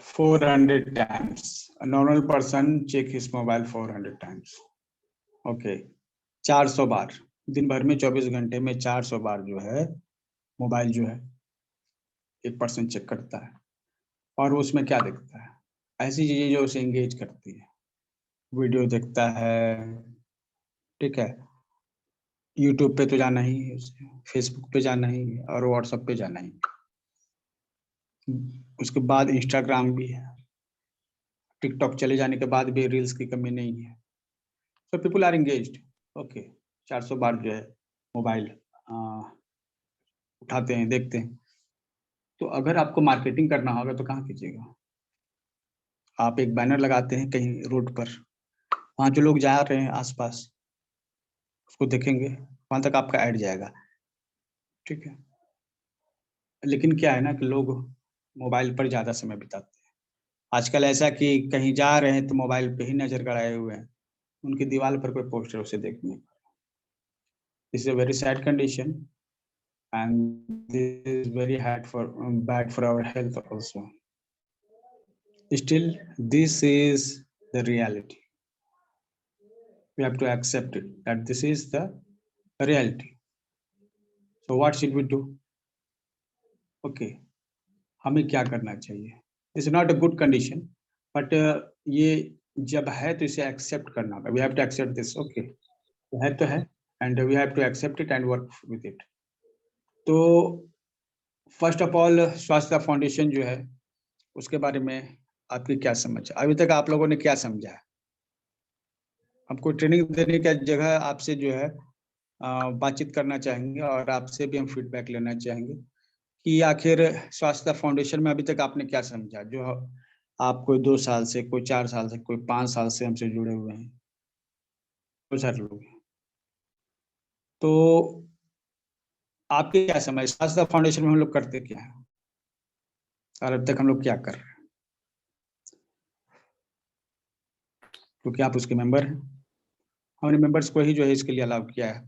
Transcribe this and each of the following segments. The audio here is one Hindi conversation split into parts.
400 times. A normal person check his mobile 400 times. Okay, 400 बार दिन भर में 24 घंटे में 400 बार जो है मोबाइल जो है एक पर्सन चेक करता है। और उसमें क्या देखता है? ऐसी चीजें जो उसे एंगेज करती है। वीडियो देखता है, ठीक है, यूट्यूब पे तो जाना ही है उसे, फेसबुक पे जाना ही है और व्हाट्सएप पे जाना ही है। उसके बाद इंस्टाग्राम भी है, टिकटॉक चले जाने के बाद भी रील्स की कमी नहीं है। So people are engaged. Okay, 400 बार जो है मोबाइल उठाते हैं, देखते हैं। तो अगर आपको मार्केटिंग करना होगा तो कहाँ कीजिएगा? आप एक बैनर लगाते हैं कहीं रोड पर, वहाँ जो लोग जा रहे हैं आसपास उसको देखेंगे, वहाँ तक आपका ऐड जाएगा, ठीक है। लेकिन क्या है ना कि लोग मोबाइल पर ज़्यादा समय बिताते हैं आजकल। ऐसा कि कहीं जा रहे हैं तो मोबाइल पे ही नजर गड़ाए हुए हैं, उनकी दीवार पर कोई पोस्टर उसे देखने। This is a very sad condition and this is very bad for our health also. Still, this is the reality. We have to accept it that this is the reality. So what should we do? Okay, हमें क्या करना चाहिए? This is not a good condition, but ये जब है तो इसे accept करना होगा. We have to accept this. Okay, है तो है and we have to accept it and work with it. तो फर्स्ट ऑफ ऑल स्वास्थ्य फाउंडेशन जो है उसके बारे में आपकी क्या समझ? अभी तक आप लोगों ने क्या समझा है? हमको ट्रेनिंग देने की जगह आपसे जो है बातचीत करना चाहेंगे और आपसे भी हम फीडबैक लेना चाहेंगे कि आखिर स्वास्थ्य फाउंडेशन में अभी तक आपने क्या समझा, जो आप कोई 2 साल से, कोई 4 साल से, कोई 5 साल से हमसे जुड़े हुए हैं, बहुत सारे लोग हैं। तो आपके क्या समझ, स्वास्थ्य फाउंडेशन में हम लोग करते क्या है और अब तक हम लोग क्या कर रहे हैं? क्योंकि आप उसके मेंबर हैं, हमने मेंबर्स को ही जो है इसके लिए अलाउ किया है,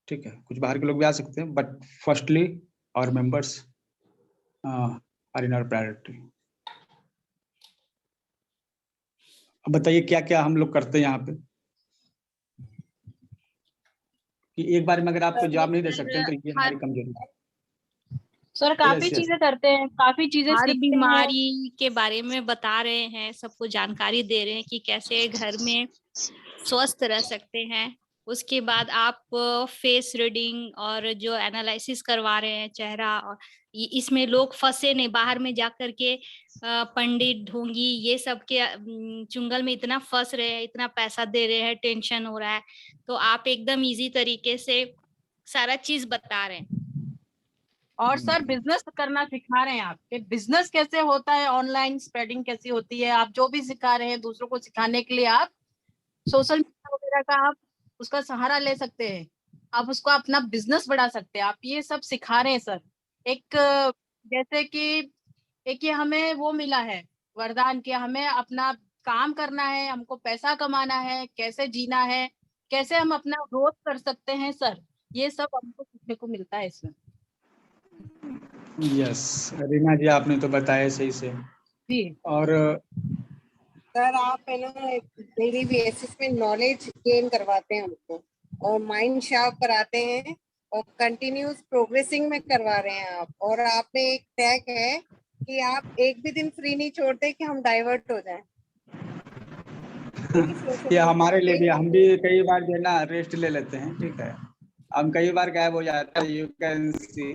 ठीक है। कुछ बाहर के लोग भी आ सकते हैं बट फर्स्टली और members are in our priority. अब बताइए क्या क्या हम लोग करते हैं यहाँ पे, कि एक बार में अगर आप जवाब नहीं दे सकते हैं तो ये हमारी कमजोरी है। सर काफी चीजें करते हैं, काफी चीजें हर सीखते हैं। बीमारी के बारे में बता रहे हैं, सबको जानकारी दे रहे हैं कि कैसे घर में स्वस्थ रह सकते हैं। उसके बाद आप फेस रीडिंग और जो एनालिसिस करवा रहे हैं चेहरा, और इसमें लोग फंसे नहीं, बाहर में जाकर के पंडित ढोंगी ये सब के चुंगल में इतना फंस रहे हैं, इतना पैसा दे रहे हैं, टेंशन हो रहा है। तो आप एकदम इजी तरीके से सारा चीज बता रहे हैं। और सर बिजनेस करना सिखा रहे हैं आप कि बिजनेस कैसे होता है, ऑनलाइन स्प्रेडिंग कैसी होती है। आप जो भी सिखा रहे हैं दूसरों को सिखाने के लिए आप सोशल मीडिया वगैरह का आप उसका सहारा ले सकते हैं, आप उसको अपना बिजनेस बढ़ा सकते हैं। आप ये सब सिखा रहे हैं सर। एक जैसे कि एक ये हमें वो मिला है वरदान कि हमें अपना काम करना है, हमको पैसा कमाना है, कैसे जीना है, कैसे हम अपना ग्रोथ कर सकते हैं सर, ये सब हमको सीखने को मिलता है इसमें। यस रीना जी, आपने तो बताया सही से। जी और सर आप है ना डेली बेसिस में नॉलेज गेन करवाते हैं हमको और माइंड शार्प कराते हैं और कंटिन्यूस प्रोग्रेसिंग में करवा रहे हैं आप। और आप में एक टैग है कि आप एक भी दिन फ्री नहीं छोड़ते कि हम डाइवर्ट हो जाएं। ये हमारे लिए भी, हम भी कई बार जो है ना रेस्ट ले लेते हैं, ठीक है। हम कई बार गायब हो जाते हैं, यू कैन सी,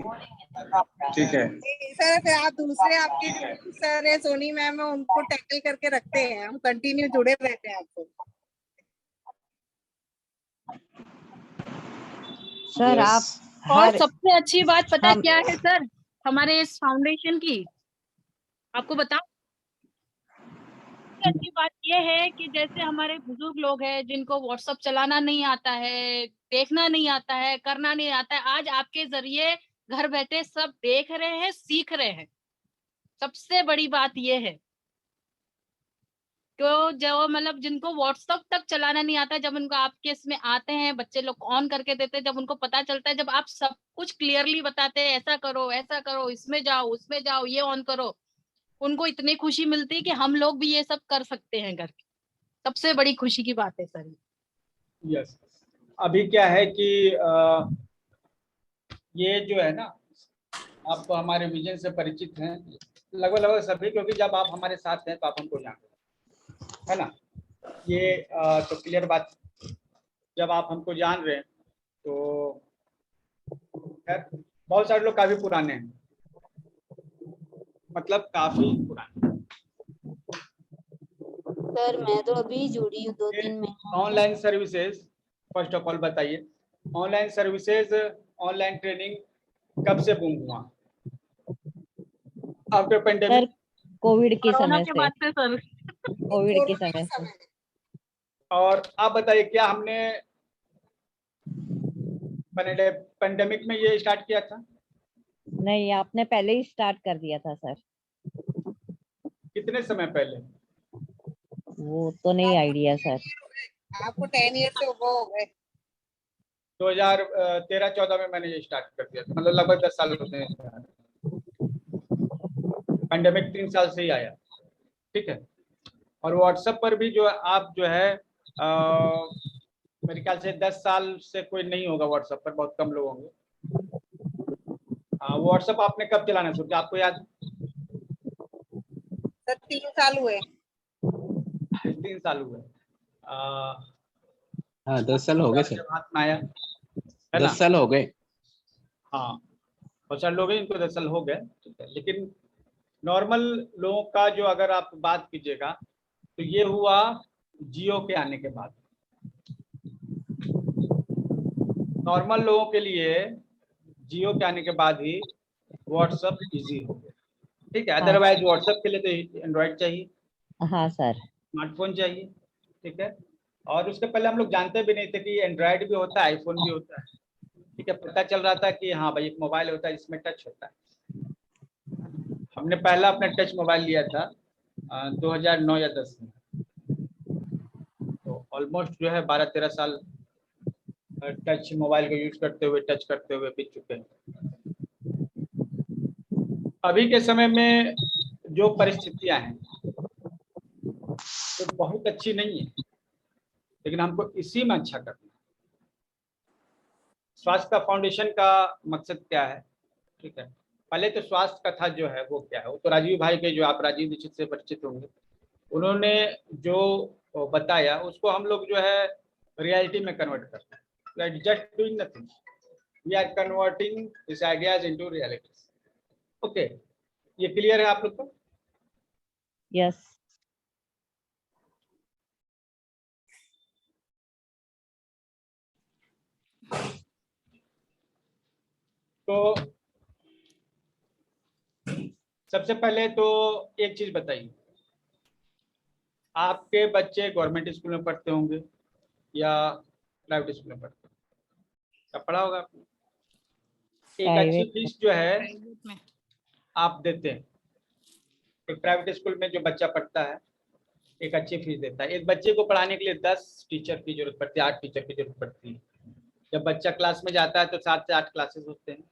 ठीक है। सर फिर आप दूसरे आपके सर है सोनी मैम है उनको टैकल करके रखते हैं, हम कंटिन्यू जुड़े रहते हैं आपको। सर आप और सबसे अच्छी बात पता क्या है सर हमारे इस फाउंडेशन की, आपको बताऊं अच्छी बात ये है कि जैसे हमारे बुजुर्ग लोग हैं जिनको व्हाट्सएप चलाना नहीं आता है, देखना नहीं आता है, करना नहीं आता है, आज आपके जरिए घर बैठे सब देख रहे हैं, सीख रहे हैं। सबसे बड़ी बात ये है तो जो मतलब जिनको व्हाट्सएप तक चलाना नहीं आता, जब उनको आपके इसमें आते हैं, बच्चे लोग ऑन करके देते हैं, जब उनको पता चलता है, जब आप सब कुछ क्लियरली बताते हैं, ऐसा करो, इसमें जाओ, उसमें जाओ, ये ऑन करो, उनको इतनी खुशी मिलती है कि हम लोग भी ये सब कर सकते हैं घर पे। सबसे बड़ी खुशी की बात है सर। यस, अभी क्या है कि ये जो है ना, आप तो हमारे विजन से परिचित हैं लगभग लगभग सभी, क्योंकि जब आप हमारे साथ हैं तो आप हमको जानते हैं, है ना। ये तो क्लियर बात, जब आप हमको जान रहे हैं तो खैर, बहुत सारे लोग काफी पुराने हैं, मतलब काफी पुराने। सर मैं तो अभी जुड़ी हूँ 2-3 महीने। Online services, first of all बताइए, ऑनलाइन सर्विसेज, ऑनलाइन ट्रेनिंग कब से बूम हुआ? आफ्टर सर पेंडेमिक, कोविड के कोरोना समय के से, बाद से सर। कोविड के समय से। और आप बताइए क्या हमने पेंडेमिक में ये स्टार्ट किया था? नहीं, आपने पहले ही स्टार्ट कर दिया था सर। कितने समय पहले? वो तो नहीं आइडिया सर। आपको 10 ईयर से ऊपर हो गए। 2013-14 में मैंने ये स्टार्ट कर दिया था, मतलब लगभग 10 साल होते हैं। पेंडेमिक 3 साल से ही आया, ठीक है। और व्हाट्सएप पर भी जो आप जो है मेरे ख्याल से 10 साल से कोई नहीं होगा व्हाट्सएप पर, बहुत कम लोग होंगे। व्हाट्सएप आपने कब चलाना शुरू किया, आपको याद? सर 3 साल हुए। 3 साल हुए। हाँ 10 साल हो गए सर, जब हाथ में आया, है ना। 10 साल हो गए। हाँ, बहुत सारे लोग हैं इनको 10 साल हो गए, ठीक है। लेकिन नॉर्मल लोगों का जो अगर आप बात कीजिएगा तो ये हुआ जियो के आने के बाद। नॉर्मल लोगों के लिए जियो के आने के बाद ही व्हाट्सएप इजी हो गया, ठीक है। हाँ। अदरवाइज व्हाट्सएप के लिए तो एंड्रॉइड चाहिए, हाँ सर। स्मार्टफोन चाहिए, ठीक है। और उसके पहले हम लोग जानते भी नहीं थे कि एंड्रॉइड भी होता है, आईफोन भी होता है, ठीक है। पता चल रहा था कि हाँ भाई एक मोबाइल होता है जिसमें टच होता है। हमने पहला अपना टच मोबाइल लिया था 2009 या 10 में, तो ऑलमोस्ट जो है 12-13 साल टच मोबाइल को यूज करते हुए, टच करते हुए बीत चुके हैं। अभी के समय में जो परिस्थितियां हैं तो बहुत अच्छी नहीं है, लेकिन हमको इसी में अच्छा करना है। स्वास्थ्य का फाउंडेशन का मकसद क्या है, ठीक है। पहले तो स्वास्थ्य कथा जो है वो क्या है, वो तो राजीव भाई के, जो आप राजीव दीक्षित से परिचित होंगे, उन्होंने जो बताया उसको हम लोग जो है रियलिटी में कन्वर्ट करते हैं। We are just doing nothing, we are converting this ideas into reality. Okay, ये क्लियर है आप लोग को? यस। तो सबसे पहले तो एक चीज बताइए, आपके बच्चे गवर्नमेंट स्कूल में पढ़ते होंगे या प्राइवेट स्कूल में पढ़ते होंगे? क्या पढ़ा होगा आपने? एक अच्छी प्राइवेट फीस जो है प्राइवेट में आप देते हैं। एक प्राइवेट स्कूल में जो बच्चा पढ़ता है एक अच्छी फीस देता है। एक बच्चे को पढ़ाने के लिए 10 टीचर की जरूरत पड़ती है, 8 टीचर की जरूरत पड़ती है। जब बच्चा क्लास में जाता है तो 7 से 8 क्लासेस होते हैं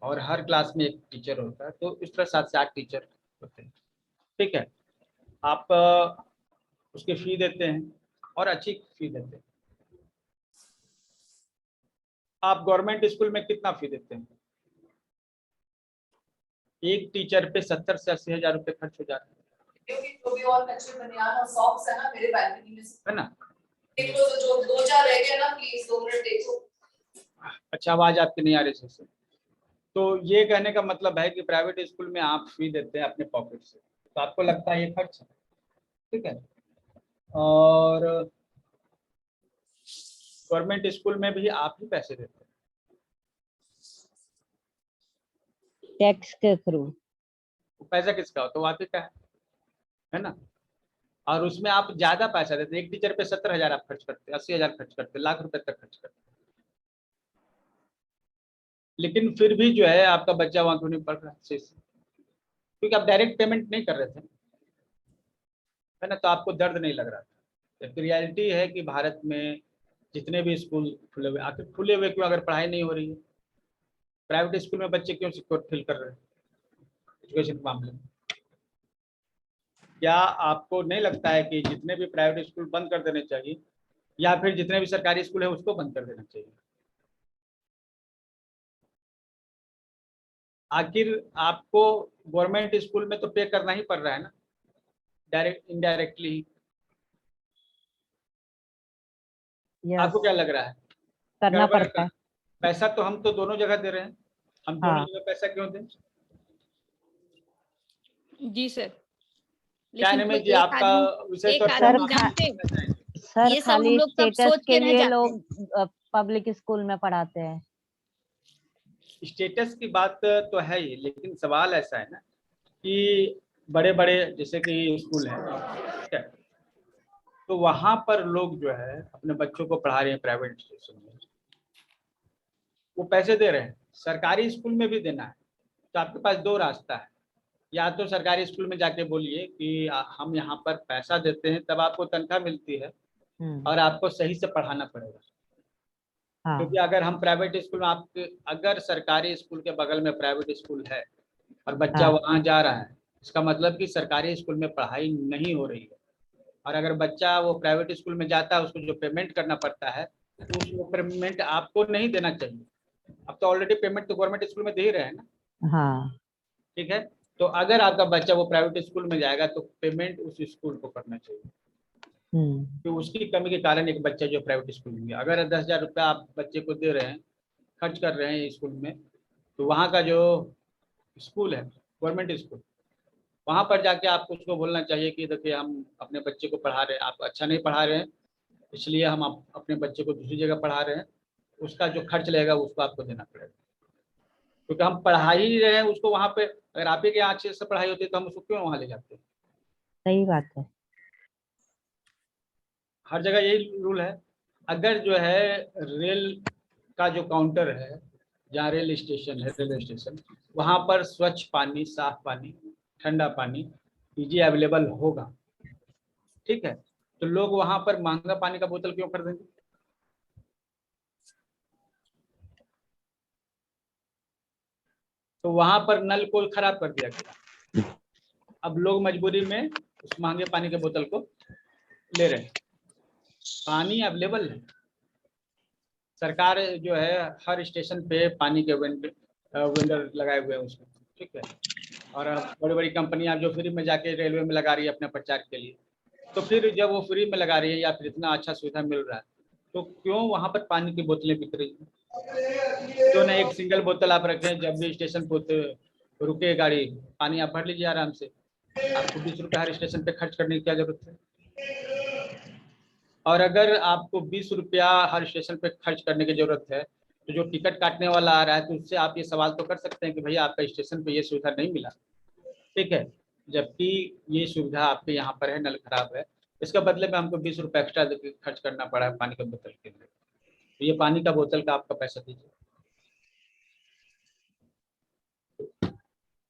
और हर क्लास में एक टीचर होता है, तो इस तरह 7 से 8 टीचर होते हैं, ठीक है। आप उसकी फी देते हैं और अच्छी फी देते हैं। आप गवर्नमेंट स्कूल में कितना फी देते हैं? एक टीचर पे 70 से 80 हजार रुपये खर्च हो जाते हैं, जो भी और कच्चे बनियान और सॉक्स है ना मेरे बालकनी में, है ना। एक जो 2-4 रह गए ना, प्लीज 2 मिनट देखो। अच्छा, आवाज आपकी नहीं आ रही सर। तो ये कहने का मतलब है कि प्राइवेट स्कूल में आप फी देते हैं अपने पॉकेट से, तो आपको लगता है ये खर्च है, ठीक है। और गवर्नमेंट स्कूल में भी आप ही पैसे देते हैं, टैक्स के थ्रू। पैसा किसका हो तो आप ही का है ना। और उसमें आप ज्यादा पैसा देते हैं। एक टीचर पे 70 हजार आप खर्च करते हैं, 80 हजार खर्च करते हैं, लाख रुपए तक खर्च करते हैं। लेकिन फिर भी जो है आपका बच्चा वहां क्यों नहीं पढ़ रहा है? क्योंकि आप डायरेक्ट पेमेंट नहीं कर रहे थे, है ना, तो आपको दर्द नहीं लग रहा था। एक रियलिटी है कि भारत में जितने भी स्कूल खुले हुए, आखिर खुले हुए क्यों अगर पढ़ाई नहीं हो रही है? प्राइवेट स्कूल में बच्चे क्यों सिक्योर फील कर रहे हैं एजुकेशन के मामले में? क्या आपको नहीं लगता है कि जितने भी प्राइवेट स्कूल बंद कर देने चाहिए या फिर जितने भी सरकारी स्कूल है उसको बंद कर देना चाहिए? आखिर आपको गवर्नमेंट स्कूल में तो पे करना ही पड़ रहा है ना, डायरेक्ट इनडायरेक्टली। यस, आपको क्या लग रहा है? करना गड़बड़ पड़ता है। पैसा तो हम तो दोनों जगह दे रहे हैं, हम दोनों हाँ। जगह पैसा क्यों दें? जी सर। क्या लेकिन निमित कोई जी, आपका विषय तो एक सर आदमी जानते, सर ये सब हम खाली लोग सब स्टेटस सोच के के रह लिए जाते हैं। लोग पब्लिक स्कूल में पढ़ाते हैं। स्टेटस की बात तो है ही, लेकिन सवाल ऐसा है ना कि बड़े बड़े जैसे कि स्कूल है, ठीक है, तो वहां पर लोग जो है अपने बच्चों को पढ़ा रहे हैं प्राइवेट इंस्टीट्यूशन में, वो पैसे दे रहे हैं। सरकारी स्कूल में भी देना है, तो आपके पास दो रास्ता है। या तो सरकारी स्कूल में जाके बोलिए कि हम यहाँ पर पैसा देते हैं, तब आपको तनख्वाह मिलती है और आपको सही से पढ़ाना पड़ेगा। हाँ। क्योंकि अगर हम प्राइवेट स्कूल में आपके, अगर सरकारी स्कूल के बगल में प्राइवेट स्कूल है और बच्चा हाँ। वहाँ जा रहा है, इसका मतलब कि सरकारी स्कूल में पढ़ाई नहीं हो रही है। और अगर बच्चा वो प्राइवेट स्कूल में जाता है, उसको जो पेमेंट करना पड़ता है, तो उस पेमेंट आपको नहीं देना चाहिए। अब तो ऑलरेडी पेमेंट तो गवर्नमेंट स्कूल में दे ही रहे हैं ना। हाँ। ठीक है, तो अगर आपका बच्चा वो प्राइवेट स्कूल में जाएगा तो पेमेंट उस स्कूल को करना चाहिए। तो उसकी कमी के कारण एक बच्चा जो प्राइवेट स्कूल में, अगर 10,000 रुपया आप बच्चे को दे रहे हैं, खर्च कर रहे हैं स्कूल में, तो वहाँ का जो स्कूल है गवर्नमेंट स्कूल, वहाँ पर जाके आपको उसको बोलना चाहिए कि देखिए हम अपने बच्चे को पढ़ा रहे हैं, आप अच्छा नहीं पढ़ा रहे हैं, इसलिए हम अपने बच्चे को दूसरी जगह पढ़ा रहे हैं, उसका जो खर्च लगेगा उसको आपको देना पड़ेगा। क्योंकि हम पढ़ा ही रहे हैं उसको वहाँ पे, अगर आप ही के यहाँ अच्छे से पढ़ाई होती है तो हम उसको क्यों वहाँ ले जाते हैं? सही बात है। हर जगह यही रूल है। अगर जो है रेल का जो काउंटर है, जहाँ रेल स्टेशन है, रेलवे स्टेशन, वहाँ पर स्वच्छ पानी, साफ पानी, ठंडा पानी इजी अवेलेबल होगा, ठीक है, तो लोग वहाँ पर महंगा पानी का बोतल क्यों खरीदेंगे? तो वहाँ पर नल को खराब कर दिया गया, अब लोग मजबूरी में उस महंगे पानी के बोतल को ले रहे हैं। पानी अवेलेबल है, सरकार जो है हर स्टेशन पे पानी के वेंडर लगाए हुए हैं उसमें, ठीक है, और बड़ी बड़ी कंपनियां जो फ्री में जाके रेलवे में लगा रही है अपने प्रचार के लिए, तो फिर जब वो फ्री में लगा रही है या फिर इतना अच्छा सुविधा मिल रहा है, तो क्यों वहाँ पर पानी की बोतलें बिक रही है? क्यों ना एक सिंगल बोतल आप रखें, जब भी स्टेशन पे रुके गाड़ी, पानी आप भर लीजिए आराम से, आपको 20 रुपये हर स्टेशन पे खर्च करने की क्या जरूरत है? और अगर आपको 20 रुपया हर स्टेशन पे खर्च करने की जरूरत है, तो जो टिकट काटने वाला आ रहा है, तो उससे आप ये सवाल तो कर सकते हैं कि भैया आपका स्टेशन पे ये सुविधा नहीं मिला, ठीक है, जबकि ये सुविधा आपके यहाँ पर है, नल खराब है, इसका बदले में हमको 20 रुपये एक्स्ट्रा खर्च करना पड़ा है पानी का बोतल के लिए, तो ये पानी का बोतल का आपका पैसा दीजिए।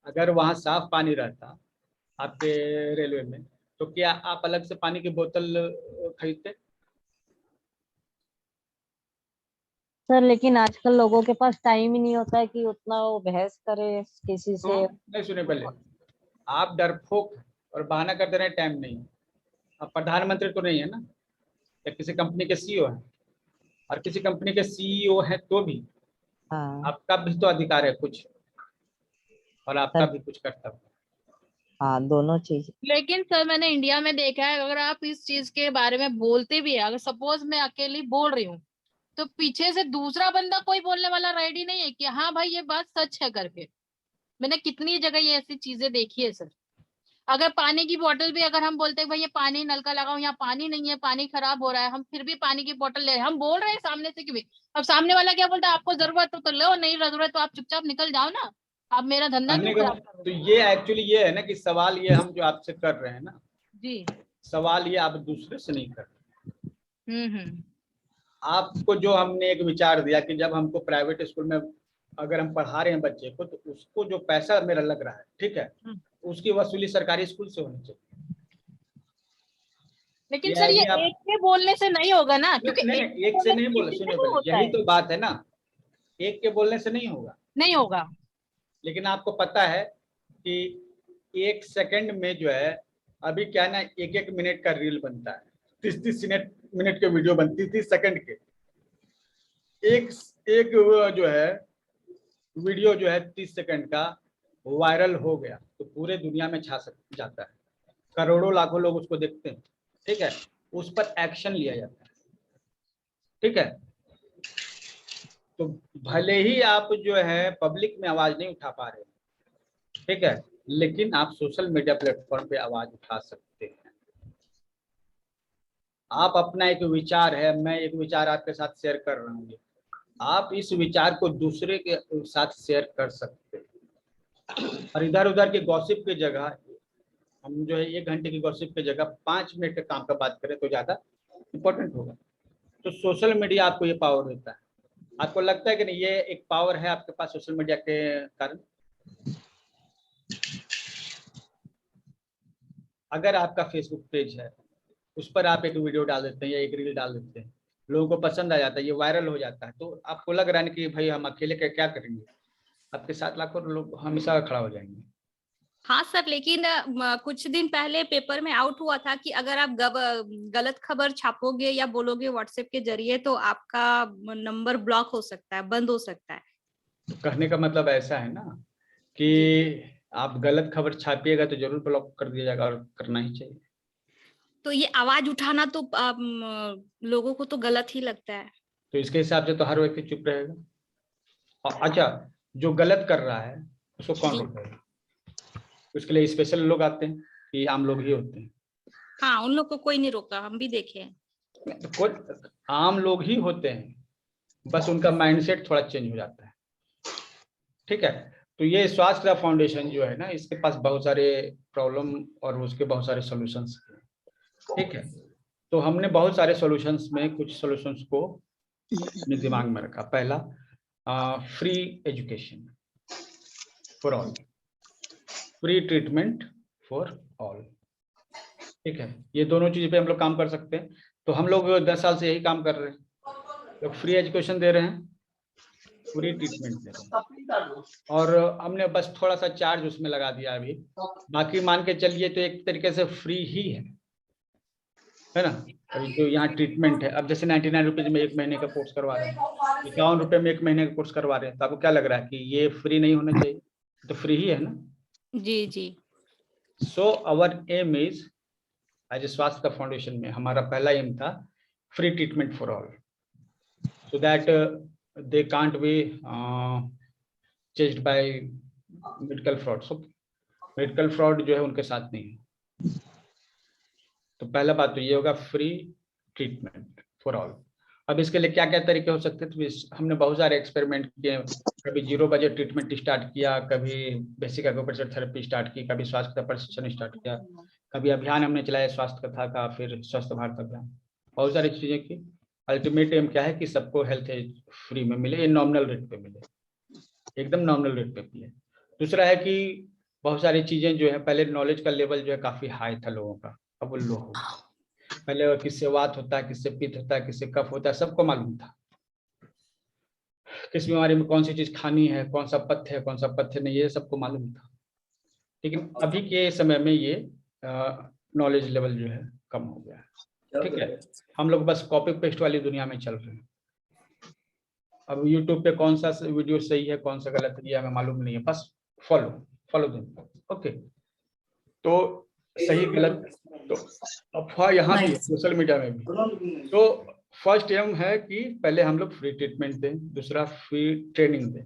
अगर वहाँ साफ पानी रहता आपके रेलवे में, तो क्या आप अलग से पानी की बोतल खरीदते? सर लेकिन आजकल लोगों के पास टाइम ही नहीं होता है कि उतना वो बहस करे किसी से। नहीं सुने, पहले आप डरपोक और बहाना कर दे रहे हैं टाइम नहीं है। अब प्रधानमंत्री तो नहीं है ना, या किसी कंपनी के सीईओ है, और किसी कंपनी के सीईओ है तो भी हाँ। आपका भी तो अधिकार है कुछ, और आपका सर भी कुछ कर्तव्य। हाँ, दोनों चीज। लेकिन सर मैंने इंडिया में देखा है, अगर आप इस चीज के बारे में बोलते भी है, अगर सपोज मैं अकेली बोल रही हूँ, तो पीछे से दूसरा बंदा कोई बोलने वाला रेडी नहीं है कि हाँ भाई ये बात सच है करके। मैंने कितनी जगह ये ऐसी चीजें देखी है सर। अगर पानी की बोतल भी अगर हम बोलते हैं भाई ये पानी नल का लगाओ, यहाँ पानी नहीं है, पानी खराब हो रहा है, हम फिर भी पानी की बोतल ले रहे हैं, हम बोल रहे हैं सामने से कि भी, अब सामने वाला क्या बोलता है, आपको जरूरत हो तो लो, नहीं जरूरत तो आप चुपचाप निकल जाओ ना, आप मेरा धंधा कहने क्यों का खराब करो। तो ये एक्चुअली ये है ना कि सवाल ये हम जो आपसे कर रहे हैं ना, जी। सवाल ये आप दूसरे से नहीं कर रहे। हम्म। आपको जो हमने एक विचार दिया कि जब हमको प्राइवेट स्कूल में अगर हम पढ़ा रहे हैं बच्चे को, तो उसको जो पैसा मेरा लग रहा है, ठीक है, उसकी वसूली सरकारी स्कूल से होनी चाहिए। लेकिन ये सर ये आइडिया आप एक के बोलने से नहीं होगा ना, क्योंकि नहीं, एक नहीं, के एक से बोलने नहीं से बोले, किसी से सुनिए नहीं पहले, होता यही है। तो बात है ना, एक के बोलने से नहीं होगा। नहीं होगा। लेकिन आपको पता है कि 1 सेकंड में जो है अभी क्या है ना, 1-1 मिनट का रील बनता है, 30-30 मिनट के वीडियो बनती, 30 सेकंड के। एक एक जो है वीडियो जो है 30 सेकंड का वायरल हो गया तो पूरे दुनिया में छा जाता है, करोड़ों लाखों लोग उसको देखते हैं, ठीक है, उस पर एक्शन लिया जाता है, ठीक है। तो भले ही आप जो है पब्लिक में आवाज नहीं उठा पा रहे, ठीक है, लेकिन आप सोशल मीडिया प्लेटफॉर्म पे आवाज उठा सकते हैं। आप अपना एक विचार है, मैं एक विचार आपके साथ शेयर कर रहा हूँ, आप इस विचार को दूसरे के साथ शेयर कर सकते हैं। और इधर उधर के गॉसिप की जगह हम जो है 1 घंटे की गॉसिप की जगह 5 मिनट के काम का बात करें तो ज्यादा इंपॉर्टेंट होगा। तो सोशल मीडिया आपको ये पावर देता है। आपको लगता है कि नहीं ये एक पावर है आपके पास सोशल मीडिया के कारण? अगर आपका फेसबुक पेज है, उस पर आप एक वीडियो डाल देते हैं या एक रील डाल देते हैं, लोगों को पसंद आ जाता है, ये वायरल हो जाता है, तो आपको लग रहा है कि भाई हम अकेले क्या करेंगे, आपके 7 लाखों लोग हमेशा खड़ा हो जाएंगे। हाँ सर, लेकिन कुछ दिन पहले पेपर में आउट हुआ था कि अगर आप गलत खबर छापोगे या बोलोगे व्हाट्सएप के जरिए तो आपका नंबर ब्लॉक हो सकता है, बंद हो सकता है। तो कहने का मतलब ऐसा है ना कि आप गलत खबर छापिएगा तो जरूर ब्लॉक कर दिया जाएगा, और करना ही चाहिए। तो ये आवाज उठाना तो लोगों को तो गलत ही लगता है। तो इसके हिसाब से तो हर व्यक्ति चुप रहेगा। अच्छा, जो गलत कर रहा है उसको कौन रोकेगा? उसके लिए स्पेशल लोग आते हैं कि आम लोग ही होते हैं? हाँ, उन लोग को कोई नहीं रोका, हम भी देखे हैं। तो कोई आम लोग ही होते हैं, बस उनका माइंडसेट थोड़ा चेंज हो जाता है, ठीक है। तो ये स्वास्थ्य फाउंडेशन जो है ना, इसके पास बहुत सारे प्रॉब्लम और उसके बहुत सारे सॉल्यूशंस हैं, ठीक है। तो हमने बहुत सारे सॉल्यूशंस में कुछ सॉल्यूशंस को अपने दिमाग में रखा। पहला, free education for all, free treatment for all, ठीक है। ये दोनों चीज पे हम लोग काम कर सकते हैं। तो हम लोग 10 साल से यही काम कर रहे हैं, लोग फ्री एजुकेशन दे रहे हैं, फ्री ट्रीटमेंट दे रहे हैं, और हमने बस थोड़ा सा चार्ज उसमें लगा दिया अभी, बाकी मान के चलिए तो एक तरीके से फ्री ही है ना। अभी जो यहाँ ट्रीटमेंट है, अब जैसे 99 रुपीज में 1 महीने का कोर्स करवा रहे हैं, 51 रुपए में 1 महीने का कोर्स करवा रहे हैं, तो आपको क्या लग रहा है कि ये फ्री नहीं होना चाहिए? तो फ्री ही है ना। जी जी। So our aim is, as a Swasthya foundation में हमारा पहला एम था free treatment for all, so that they can't be chased by medical fraud. So medical fraud जो है उनके साथ नहीं है। तो पहला बात तो ये होगा, फ्री ट्रीटमेंट फॉर ऑल। अब इसके लिए क्या क्या तरीके हो सकते हैं, तो हमने बहुत सारे एक्सपेरिमेंट किए। कभी 0 बजट ट्रीटमेंट स्टार्ट किया, कभी बेसिक एक्यूप्रेशर थेरेपी स्टार्ट की, कभी स्वास्थ्य प्रशिक्षण स्टार्ट किया, कभी अभियान हमने चलाया स्वास्थ्य कथा का, फिर स्वस्थ भारत अभियान, बहुत सारी चीजें की। अल्टीमेट एम क्या है कि सबको हेल्थ फ्री में मिले, नॉमिनल रेट पे मिले, एकदम नॉमिनल रेट पे मिले। दूसरा है कि बहुत सारी चीजें जो है, पहले नॉलेज का लेवल जो है काफी हाई था लोगों का, अब वो लो हो गया। पहले किससे वात होता है, किससे पित्त होता है, किससे कफ होता है, सबको मालूम था किस बीमारी में कौन सी चीज खानी है, कौन सा पथ्य है, कौन सा पथ्य नहीं, ये सबको मालूम था। लेकिन अभी के समय में ये नॉलेज लेवल जो है कम हो गया है, ठीक है। हम लोग बस कॉपी पेस्ट वाली दुनिया में चल रहे हैं। अब यूट्यूब पे कौन सा वीडियो सही है, कौन सा गलत है, ये हमें मालूम नहीं है, बस फॉलो देम, ओके। तो सही गलत तो अफवाह यहाँ भी है, सोशल मीडिया में भी। तो फर्स्ट एम है कि पहले हम लोग फ्री ट्रीटमेंट दें, दूसरा फ्री ट्रेनिंग दें।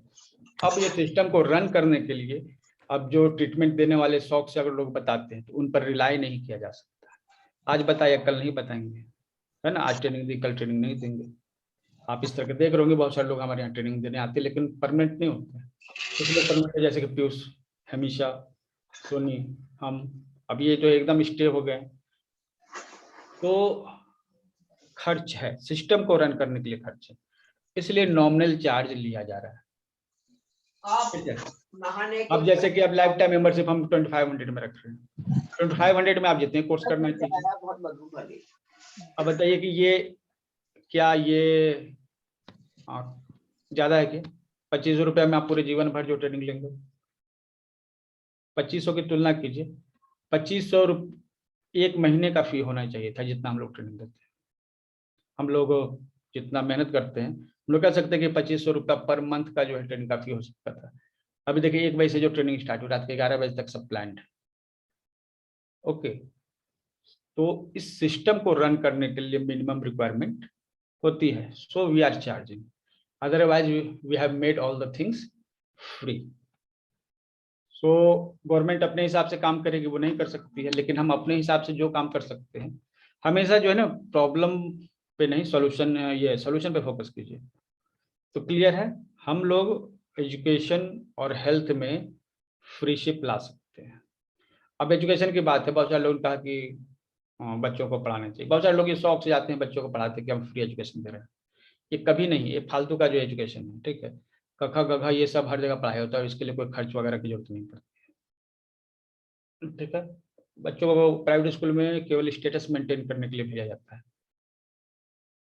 अब ये सिस्टम को रन करने के लिए अब जो ट्रीटमेंट देने वाले शौक से अगर लोग बताते हैं तो उन पर रिलाई नहीं किया जा सकता। आज बताया कल नहीं बताएंगे, है ना। आज ट्रेनिंग दी कल ट्रेनिंग नहीं देंगे। आप इस तरह के देख रहे होंगे, बहुत सारे लोग हमारे यहाँ ट्रेनिंग देने आते हैं लेकिन परमानेंट नहीं होते हैं। कुछ लोग परमानेंट, जैसे कि पीयूष, हमेशा, सोनी, हम, अब ये जो एकदम स्टे हो गए। तो खर्च है, सिस्टम को रन करने के लिए खर्च है, इसलिए नॉमिनल चार्ज लिया जा रहा है, ठीक है। अब जैसे कि अब लाइफ टाइम मेंबरशिप हम 2500 में रख रहे हैं, 2500 में आप जितने कोर्स करना चाहिए। अब बताइए कि ये क्या ये ज्यादा है कि 2500 रुपया में आप पूरे जीवन भर जो ट्रेनिंग लेंगे? 2500 की तुलना कीजिए, 2500 1 महीने का फी होना चाहिए था जितना हम लोग ट्रेनिंग देते हैं। हम लोग जितना मेहनत करते हैं, हम लोग कह सकते हैं कि 2500 रुपया पर मंथ का जो है ट्रेनिंग का फी हो सकता था। अभी देखिए 1 बजे से जो ट्रेनिंग स्टार्ट हो, रात के 11 बजे तक सब प्लान्ड है। ओके, तो इस सिस्टम को रन करने के लिए मिनिमम रिक्वायरमेंट होती है, so we are charging, otherwise we have made all the things free. So government अपने हिसाब से काम करेगी, वो नहीं कर सकती है, लेकिन हम अपने हिसाब से जो काम कर सकते हैं, हमेशा जो है ना प्रॉब्लम पे नहीं, सॉल्यूशन, ये सॉल्यूशन पे फोकस कीजिए। तो क्लियर है, हम लोग एजुकेशन और हेल्थ में फ्रीशिप ला सकते हैं। अब एजुकेशन की बात है, बहुत सारे लोगों ने कहा कि बच्चों को पढ़ाना चाहिए। बहुत सारे लोग ये शौक से जाते हैं, बच्चों को पढ़ाते हैं कि हम फ्री एजुकेशन दे रहे हैं। ये कभी नहीं, ये फालतू का जो एजुकेशन है, ठीक है, कखा गघा ये सब हर जगह पढ़ाई होता है, इसके लिए कोई खर्च वगैरह की जरूरत नहीं पड़ती, ठीक है। बच्चों को प्राइवेट स्कूल में केवल स्टेटस मेंटेन करने के लिए भेजा जाता है,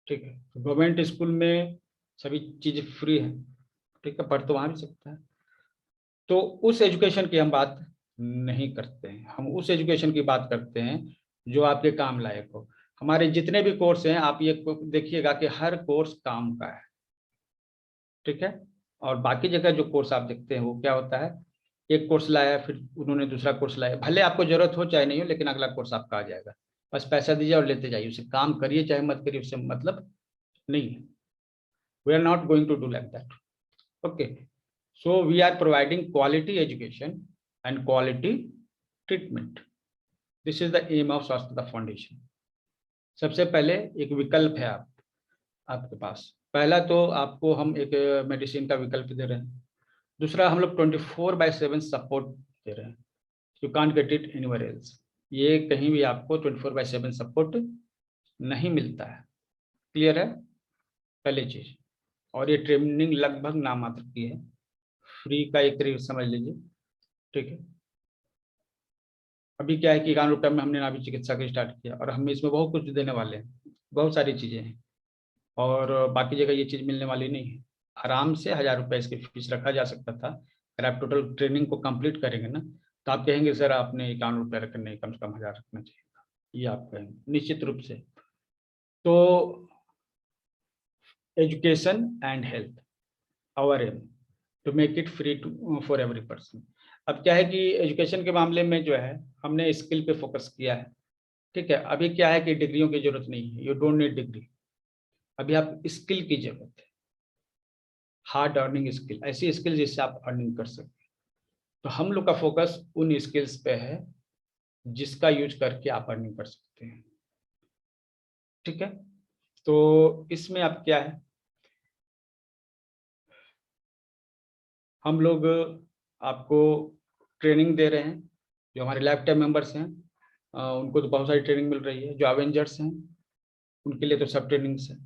ठीक है। तो गवर्नमेंट स्कूल में सभी चीजें फ्री है, ठीक है, पढ़ तो वहां भी सकता है। तो उस एजुकेशन की हम बात नहीं करते हैं, हम उस एजुकेशन की बात करते हैं जो आपके काम लायक हो। हमारे जितने भी कोर्स हैं, आप ये देखिएगा कि हर कोर्स काम का है, ठीक है। और बाकी जगह जो कोर्स आप देखते हैं वो क्या होता है, एक कोर्स लाया फिर उन्होंने दूसरा कोर्स लाया, भले आपको जरूरत हो चाहे नहीं हो, लेकिन अगला कोर्स आपका आ जाएगा, बस पैसा दीजिए और लेते जाइए, उसे काम करिए चाहे मत करिए, उससे मतलब नहीं है। We are not going to do like that, okay. So we are providing quality education and quality treatment, this is the aim of Swasthya foundation. सबसे पहले एक विकल्प है आपके पास। पहला तो आपको हम एक मेडिसिन का विकल्प दे रहे हैं, दूसरा हम लोग 24/7 सपोर्ट दे रहे हैं, you can't get it anywhere else. ये कहीं भी आपको 24/7 सपोर्ट नहीं मिलता है, क्लियर है, पहली चीज। और ये ट्रेनिंग लगभग नामात्र की है, फ्री का एक तरीके समझ लीजिए, ठीक है। अभी क्या है कि 91 रुपये में हमने नाभि चिकित्सा का स्टार्ट किया, और हम इसमें बहुत कुछ देने वाले हैं, बहुत सारी चीजें हैं, और बाकी जगह ये चीज मिलने वाली नहीं है। आराम से 1000 रुपये इसकी फीस रखा जा सकता था। अगर आप टोटल ट्रेनिंग को कंप्लीट करेंगे ना, तो आप कहेंगे सर आपने 51 रुपये रखने, कम से कम 1000 रखना चाहिए था, ये आप कहेंगे निश्चित रूप से। तो education and health, our aim to make it free to for every person. अब क्या है कि एजुकेशन के मामले में जो है हमने स्किल पे फोकस किया है, ठीक है। अभी क्या है कि डिग्रियों की जरूरत नहीं है, यू डोंट नीड डिग्री, अभी आप स्किल की जरूरत है, हार्ड अर्निंग स्किल, ऐसी स्किल जिससे आप अर्निंग कर सकते। तो हम लोग का फोकस उन स्किल्स पे है जिसका यूज करके आप अर्निंग कर सकते हैं, ठीक है। तो इसमें अब क्या है, हम लोग आपको ट्रेनिंग दे रहे हैं, जो हमारे लाइफ टाइम मेंबर्स हैं उनको तो बहुत सारी ट्रेनिंग मिल रही है, जो अवेंजर्स हैं उनके लिए तो सब ट्रेनिंग्स है,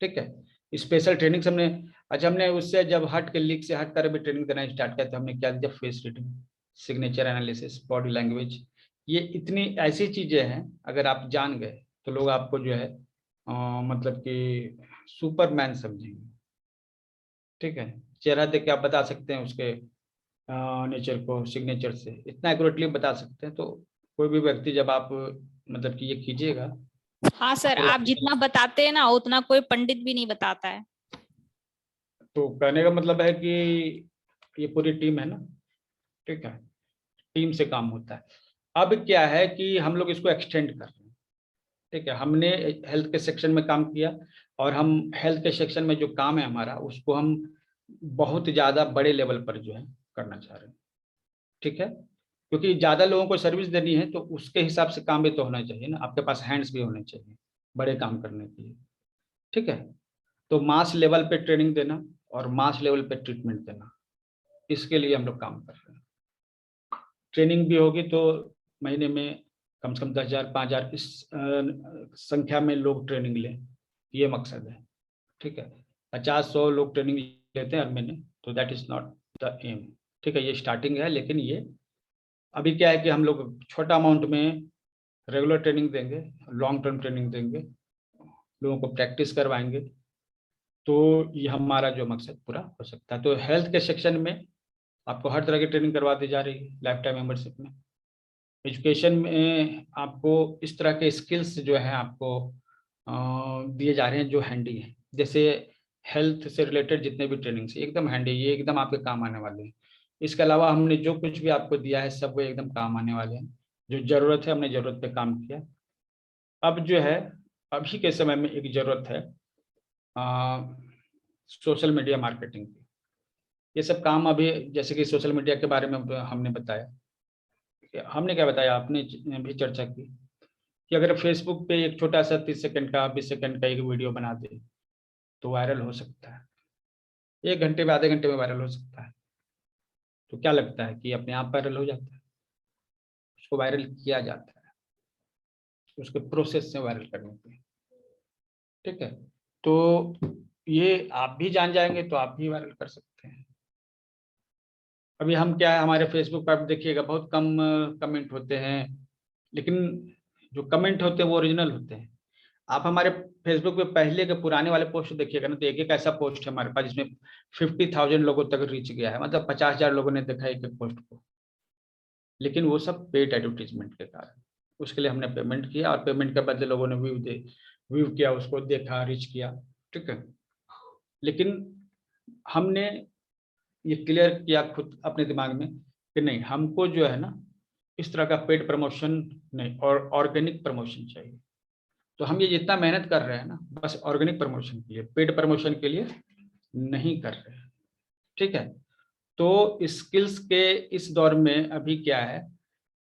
ठीक है। स्पेशल ट्रेनिंग्स हमने, अच्छा हमने उससे जब हट के लीक से हट कर भी ट्रेनिंग देना स्टार्ट किया, तो हमने क्या दिया, face reading, signature analysis, body language, ये इतनी ऐसी चीजें हैं, अगर आप जान गए तो लोग आपको जो है मतलब कि सुपरमैन समझेंगे, ठीक है। चेहरा देख के आप बता सकते हैं उसके नेचर को, सिग्नेचर से इतना एक्यूरेटली बता सकते हैं। तो कोई भी व्यक्ति जब आप मतलब कि ये कीजिएगा, हाँ सर, आप जितना बताते हैं ना उतना कोई पंडित भी नहीं बताता है। तो कहने का मतलब है कि ये पूरी टीम है ना, ठीक है, टीम से काम होता है। अब क्या है कि हम लोग इसको एक्सटेंड कर रहे हैं, ठीक है। हमने हेल्थ के सेक्शन में काम किया, और हम हेल्थ के सेक्शन में जो काम है हमारा, उसको हम बहुत ज़्यादा बड़े लेवल पर जो है करना चाह रहे हैं, ठीक है। क्योंकि ज़्यादा लोगों को सर्विस देनी है, तो उसके हिसाब से काम भी तो होना चाहिए ना, आपके पास हैंड्स भी होने चाहिए बड़े काम करने के लिए, ठीक है। तो मास लेवल पे ट्रेनिंग देना और मास लेवल पे ट्रीटमेंट देना, इसके लिए हम लोग काम कर रहे हैं। ट्रेनिंग भी होगी तो महीने में कम से कम 10,000 5,000 इस संख्या में लोग ट्रेनिंग लें, ये मकसद है, ठीक है। 50-100 लोग ट्रेनिंग लेते हैं हर महीने, तो that is not the aim, ठीक है। ये स्टार्टिंग है, लेकिन ये अभी क्या है कि हम लोग छोटा अमाउंट में रेगुलर ट्रेनिंग देंगे, लॉन्ग टर्म ट्रेनिंग देंगे, लोगों को प्रैक्टिस करवाएंगे, तो ये हमारा जो मकसद पूरा हो सकता है। तो हेल्थ के सेक्शन में आपको हर तरह की ट्रेनिंग करवा दी जा रही है लाइफ टाइम मेंबरशिप में, एजुकेशन में आपको इस तरह के स्किल्स जो है आपको दिए जा रहे हैं जो हैंडी हैं, जैसे हेल्थ से रिलेटेड जितने भी ट्रेनिंग्स एकदम हैंडी, ये एकदम आपके काम आने वाले हैं। इसके अलावा हमने जो कुछ भी आपको दिया है सब वो एकदम काम आने वाले हैं। जो ज़रूरत है हमने ज़रूरत पे काम किया। अब जो है अभी के समय में एक ज़रूरत है सोशल मीडिया मार्केटिंग की। ये सब काम अभी जैसे कि सोशल मीडिया के बारे में हमने बताया, हमने क्या बताया, आपने भी चर्चा की कि अगर फेसबुक पे एक छोटा सा 30 सेकंड का 20 सेकंड का एक वीडियो बना दे तो वायरल हो सकता है, 1 घंटे में आधे घंटे में वायरल हो सकता है। तो क्या लगता है कि अपने आप वायरल हो जाता है? उसको वायरल किया जाता है, उसके प्रोसेस से वायरल करने के, ठीक है। तो ये आप भी जान जाएंगे तो आप भी वायरल कर सकते हैं। अभी हम क्या है, हमारे फेसबुक पर देखिएगा बहुत कम कमेंट होते हैं, लेकिन जो कमेंट होते हैं वो ओरिजिनल होते हैं। आप हमारे फेसबुक पे पहले के पुराने वाले पोस्ट देखिएगा ना, तो एक एक ऐसा पोस्ट है हमारे पास जिसमें 50,000 लोगों तक रीच गया है, मतलब 50,000 लोगों ने देखा एक एक पोस्ट को। लेकिन वो सब पेड एडवर्टीजमेंट के कारण, उसके लिए हमने पेमेंट किया और पेमेंट के बदले लोगों ने व्यू किया, उसको देखा, रीच किया, ठीक है। लेकिन हमने ये क्लियर किया खुद अपने दिमाग में कि नहीं, हमको जो है ना इस तरह का पेड प्रमोशन नहीं और ऑर्गेनिक प्रमोशन चाहिए। तो हम ये जितना मेहनत कर रहे हैं ना बस ऑर्गेनिक प्रमोशन के लिए, पेड प्रमोशन के लिए नहीं कर रहे हैं, ठीक है। तो स्किल्स के इस दौर में अभी क्या है,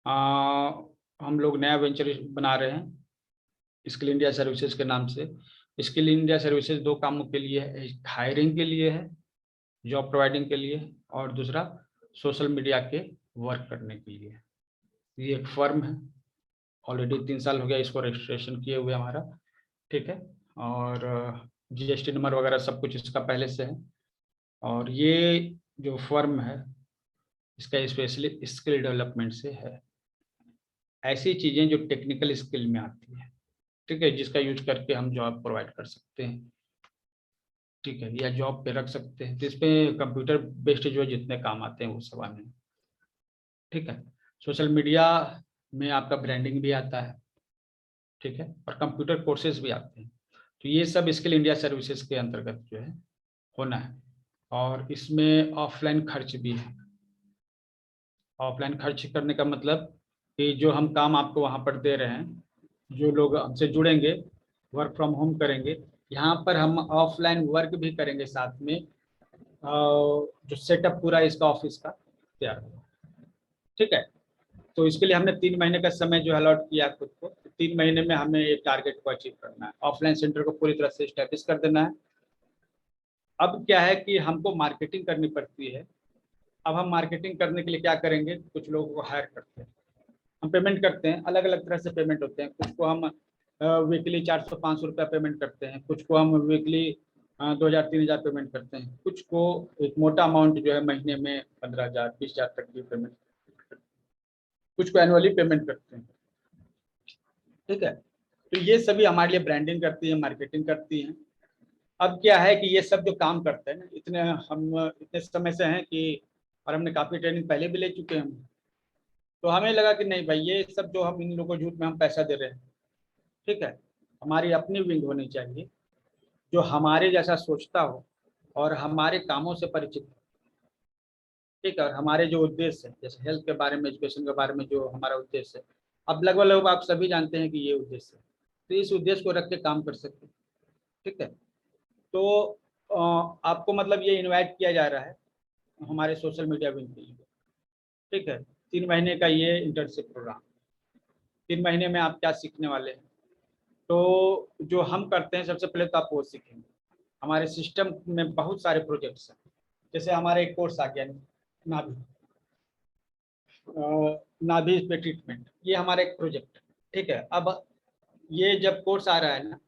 हम लोग नया वेंचर बना रहे हैं स्किल इंडिया सर्विसेज के नाम से। स्किल इंडिया सर्विसेज 2 कामों के लिए है, एक हायरिंग के लिए है, जॉब प्रोवाइडिंग के लिए, और दूसरा सोशल मीडिया के वर्क करने के लिए। ये एक फर्म है, ऑलरेडी 3 साल हो गया इसको रजिस्ट्रेशन किए हुए हमारा, ठीक है। और जीएसटी नंबर वगैरह सब कुछ इसका पहले से है। और ये जो फर्म है इसका स्पेशली स्किल डेवलपमेंट से है, ऐसी चीज़ें जो टेक्निकल स्किल में आती है, ठीक है, जिसका यूज करके हम जॉब प्रोवाइड कर सकते हैं, ठीक है, या जॉब पे रख सकते हैं, जिसपे कंप्यूटर बेस्ड जो जितने काम आते हैं वो सब आने, ठीक है। सोशल मीडिया में आपका ब्रांडिंग भी आता है, ठीक है, और कंप्यूटर कोर्सेज भी आते हैं। तो ये सब स्किल इंडिया सर्विसेज के अंतर्गत जो है होना है। और इसमें ऑफलाइन खर्च भी है। ऑफलाइन खर्च करने का मतलब कि जो हम काम आपको वहाँ पर दे रहे हैं, जो लोग हमसे जुड़ेंगे, वर्क फ्रॉम होम करेंगे, यहाँ पर हम ऑफलाइन वर्क भी करेंगे साथ में, जो सेटअप पूरा इसका ऑफिस का तैयार होगा, ठीक है। तो इसके लिए हमने 3 महीने का समय जो अलॉट किया खुद को। 3 महीने में हमें एक टारगेट को अचीव करना है, ऑफलाइन सेंटर को पूरी तरह से स्टैब्लिश कर देना है। अब क्या है कि हमको मार्केटिंग करनी पड़ती है। अब हम मार्केटिंग करने के लिए क्या करेंगे, कुछ लोगों को हायर करते हैं, हम पेमेंट करते हैं, अलग अलग तरह से पेमेंट होते हैं। कुछ को हम वीकली 400-500 रुपया पेमेंट करते हैं, कुछ को हम वीकली 2,000-3,000 पेमेंट करते हैं, कुछ को एक मोटा अमाउंट जो है महीने में 15,000-20,000 तक की पेमेंट, कुछ को एनुअली पेमेंट करते हैं, ठीक है। तो ये सभी हमारे लिए ब्रांडिंग करती है, मार्केटिंग करती हैं। अब क्या है कि ये सब जो काम करते हैं ना, हम इतने समय से हैं कि, और हमने काफ़ी ट्रेनिंग पहले भी ले चुके हैं, तो हमें लगा कि नहीं भाई, ये सब जो हम इन लोगों को झूठ में हम पैसा दे रहे हैं, ठीक है, हमारी अपनी विंग होनी चाहिए जो हमारे जैसा सोचता हो और हमारे कामों से परिचित हो, ठीक है। और हमारे जो उद्देश्य है, जैसे हेल्थ के बारे में, एजुकेशन के बारे में जो हमारा उद्देश्य है, अब लगभग लोग आप सभी जानते हैं कि ये उद्देश्य है, तो इस उद्देश्य को रख के काम कर सकते हैं, ठीक है। तो आपको मतलब ये इनवाइट किया जा रहा है हमारे सोशल मीडिया विंग के लिए, ठीक है। 3 महीने का ये इंटर्नशिप प्रोग्राम, 3 महीने में आप क्या सीखने वाले हैं। तो जो हम करते हैं सबसे पहले तो आप वो सीखेंगे। हमारे सिस्टम में बहुत सारे प्रोजेक्ट्स हैं, जैसे हमारा एक कोर्स आ गया नाभि पे ट्रीटमेंट, ये हमारा एक प्रोजेक्ट, ठीक है। अब ये जब कोर्स आ रहा है ना,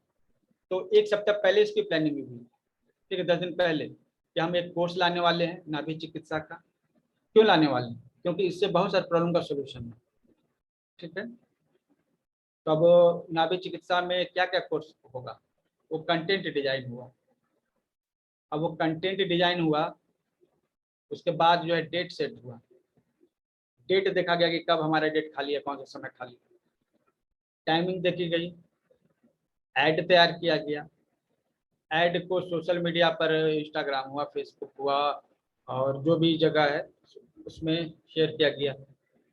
तो 1 सप्ताह पहले इसकी प्लानिंग हुई, ठीक है, 10 दिन पहले कि हम एक कोर्स लाने वाले हैं नाभि चिकित्सा का। क्यों लाने वाले हैं? क्योंकि इससे बहुत सारे प्रॉब्लम का सोल्यूशन है, ठीक है। तो अब नाभि चिकित्सा में क्या क्या कोर्स होगा, वो कंटेंट डिजाइन हुआ। अब वो कंटेंट डिजाइन हुआ, उसके बाद जो है डेट सेट हुआ, डेट देखा गया कि कब हमारा डेट खाली है, कौन सा समय खाली है, टाइमिंग देखी गई, ऐड तैयार किया गया, ऐड को सोशल मीडिया पर इंस्टाग्राम हुआ, फेसबुक हुआ और जो भी जगह है उसमें शेयर किया गया,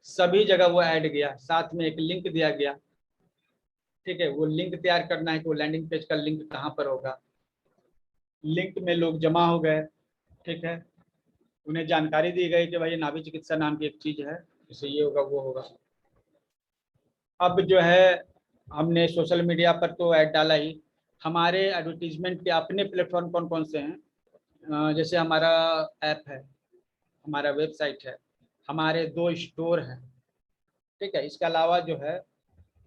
सभी जगह वो ऐड गया, साथ में एक लिंक दिया गया। ठीक है, वो लिंक तैयार करना है कि वो लैंडिंग पेज का लिंक कहाँ पर होगा। लिंक में लोग जमा हो गए। ठीक है, उन्हें जानकारी दी गई कि भाई नाभि चिकित्सा नाम की एक चीज है, इससे ये होगा वो होगा। अब जो है हमने सोशल मीडिया पर तो ऐड डाला ही, हमारे एडवर्टीजमेंट के अपने प्लेटफॉर्म कौन कौन से हैं, जैसे हमारा ऐप है, हमारा वेबसाइट है, हमारे 2 स्टोर हैं। ठीक है, इसके अलावा जो है